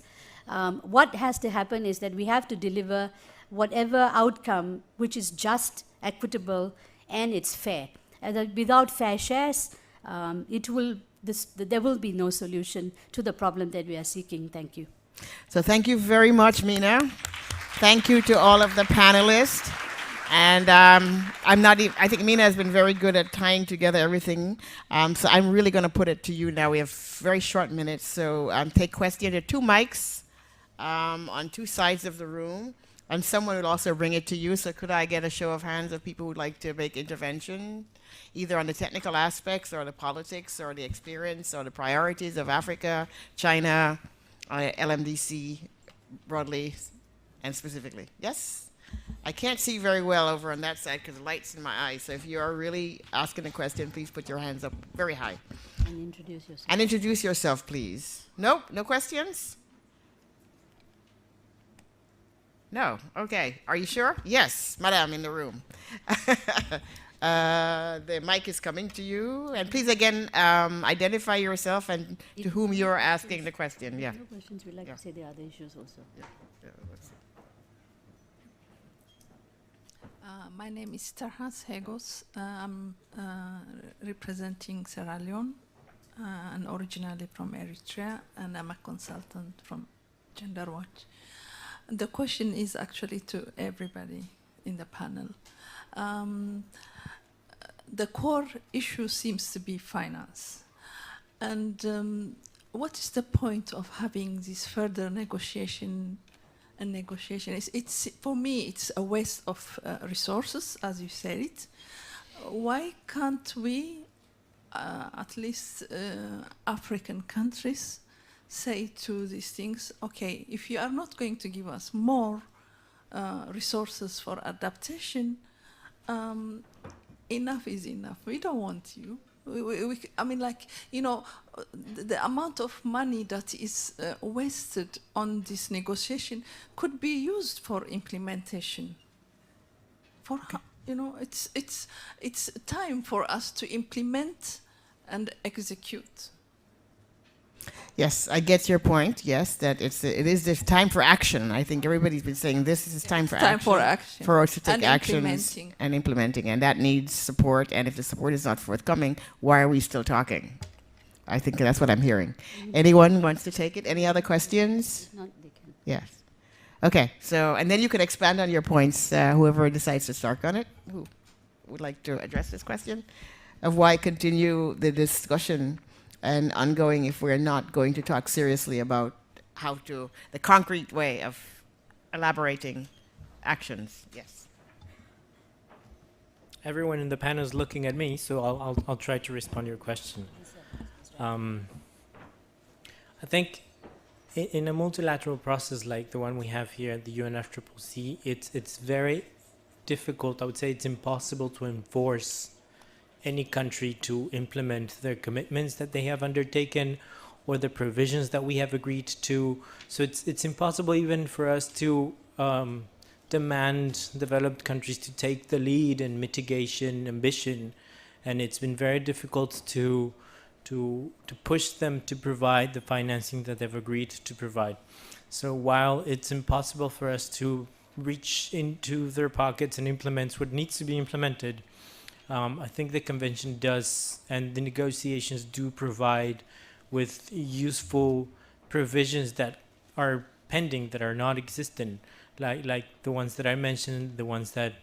what has to happen is that we have to deliver whatever outcome which is just, equitable, and it's fair. And that without fair shares, there will be no solution to the problem that we are seeking. Thank you. So thank you very much, Mina. Thank you to all of the panelists. And I think Mina has been very good at tying together everything. So I'm really going to put it to you now. We have very short minutes. So take questions. There are 2 mics on 2 sides of the room. And someone will also bring it to you. So could I get a show of hands of people who would like to make intervention, either on the technical aspects or the politics or the experience or the priorities of Africa, China, LMDC broadly and specifically? Yes? I can't see very well over on that side because the light's in my eyes. So if you are really asking a question, please put your hands up very high. And introduce yourself. And introduce yourself, please. Nope, no questions? No, okay. Are you sure? Yes, madam in the room. The mic is coming to you. And please again, identify yourself and to whom you're asking the question. Yeah. No questions, we'd like to say the other issues also. My name is Tarhas Hegos. I'm representing Sierra Leone and originally from Eritrea, and I'm a consultant from Gender Watch. The question is actually to everybody in the panel. The core issue seems to be finance. And what is the point of having this further negotiation? It's for me, it's a waste of resources, as you said it. Why can't we, at least African countries, say to these things, okay, if you are not going to give us more resources for adaptation, enough is enough. We don't want you. I mean, like, you know, the amount of money that is wasted on this negotiation could be used for implementation. You know, it's time for us to implement and execute. Yes, I get your point. Yes, that it is this time for action. I think everybody's been saying this is time for action. Time for action. For us to take actions implementing. and implementing, and that needs support. And if the support is not forthcoming, why are we still talking? I think that's what I'm hearing. Anyone wants to take it? Any other questions? Not, they can. Yes. Okay. So, and then you can expand on your points. Whoever decides to start on it, who would like to address this question of why continue the discussion and ongoing if we're not going to talk seriously about the concrete way of elaborating actions. Yes. Everyone in the panel is looking at me, so I'll try to respond to your question. I think in a multilateral process like the one we have here at the UNFCCC, it's very difficult. I would say it's impossible to enforce any country to implement their commitments that they have undertaken or the provisions that we have agreed to. So it's impossible even for us to demand developed countries to take the lead in mitigation ambition and it's been very difficult to push them to provide the financing that they've agreed to provide. So while it's impossible for us to reach into their pockets and implement what needs to be implemented, I think the convention does, and the negotiations do provide with useful provisions that are pending, that are not existent, like the ones that I mentioned, the ones that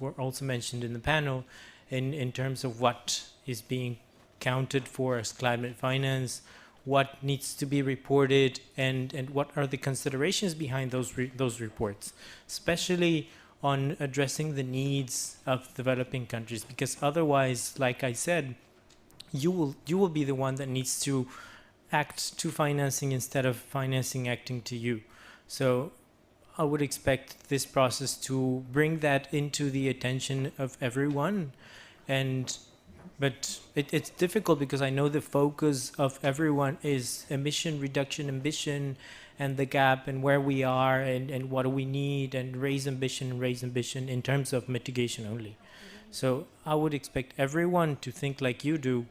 were also mentioned in the panel, in terms of what is being counted for as climate finance, what needs to be reported, and what are the considerations behind those reports, especially on addressing the needs of developing countries, because otherwise, like I said, you will be the one that needs to act to financing instead of financing acting to you. So I would expect this process to bring that into the attention of everyone, but it's difficult because I know the focus of everyone is emission reduction ambition and the gap and where we are and what do we need, and raise ambition in terms of mitigation only. So I would expect everyone to think like you do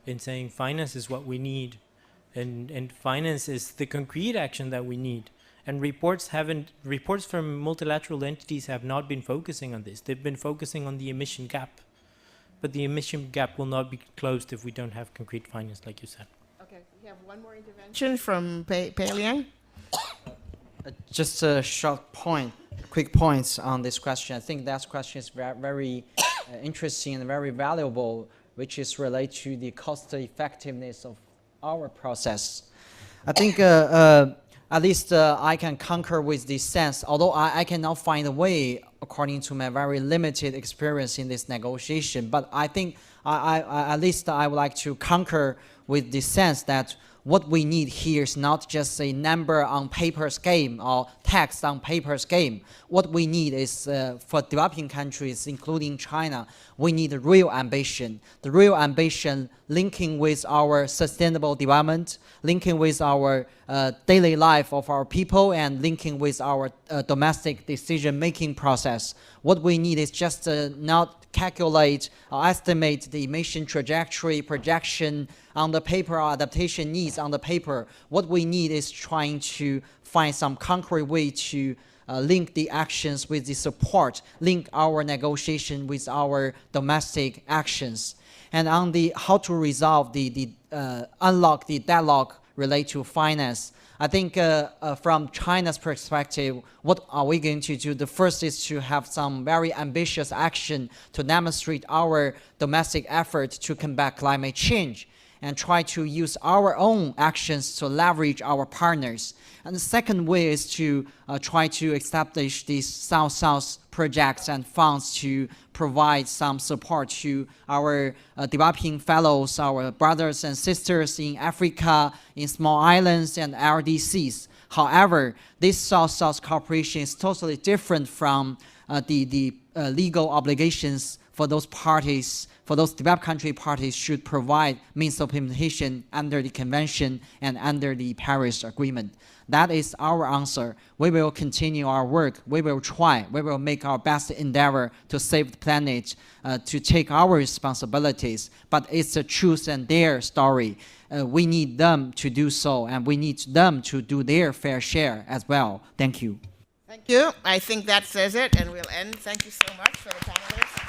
in saying finance is what we need, and finance is the concrete action that we need. And reports from multilateral entities have not been focusing on this. They've been focusing on the emission gap. But the emission gap will not be closed if we don't have concrete finance, like you said. Okay, we have one more intervention from Pei Liang. Just a quick points on this question. I think that question is very interesting and very valuable, which is related to the cost effectiveness of our process. I think at least I can concur with this sense, although I cannot find a way according to my very limited experience in this negotiation. But I think at least I would like to concur with the sense that what we need here is not just a number on paper's game or text on paper's game. What we need is, for developing countries, including China, we need real ambition. The real ambition linking with our sustainable development, linking with our daily life of our people, and linking with our domestic decision-making process. What we need is just not calculate or estimate the emission trajectory projection on the paper or adaptation needs on the paper. What we need is trying to find some concrete way to link the actions with the support, link our negotiation with our domestic actions. And on the how to resolve unlock the deadlock related to finance, I think from China's perspective, what are we going to do? The first is to have some very ambitious action to demonstrate our domestic effort to combat climate change, and try to use our own actions to leverage our partners. And the second way is to try to establish these South-South projects and funds to provide some support to our developing fellows, our brothers and sisters in Africa, in small islands and LDCs. However, this South-South cooperation is totally different from the legal obligations for those parties, for those developed country parties should provide means of implementation under the convention and under the Paris Agreement. That is our answer. We will continue our work. We will try. We will make our best endeavor to save the planet, to take our responsibilities. But it's a truth and dare story. We need them to do so, and we need them to do their fair share as well. Thank you. Thank you. I think that says it, and we'll end. Thank you so much for the panelists.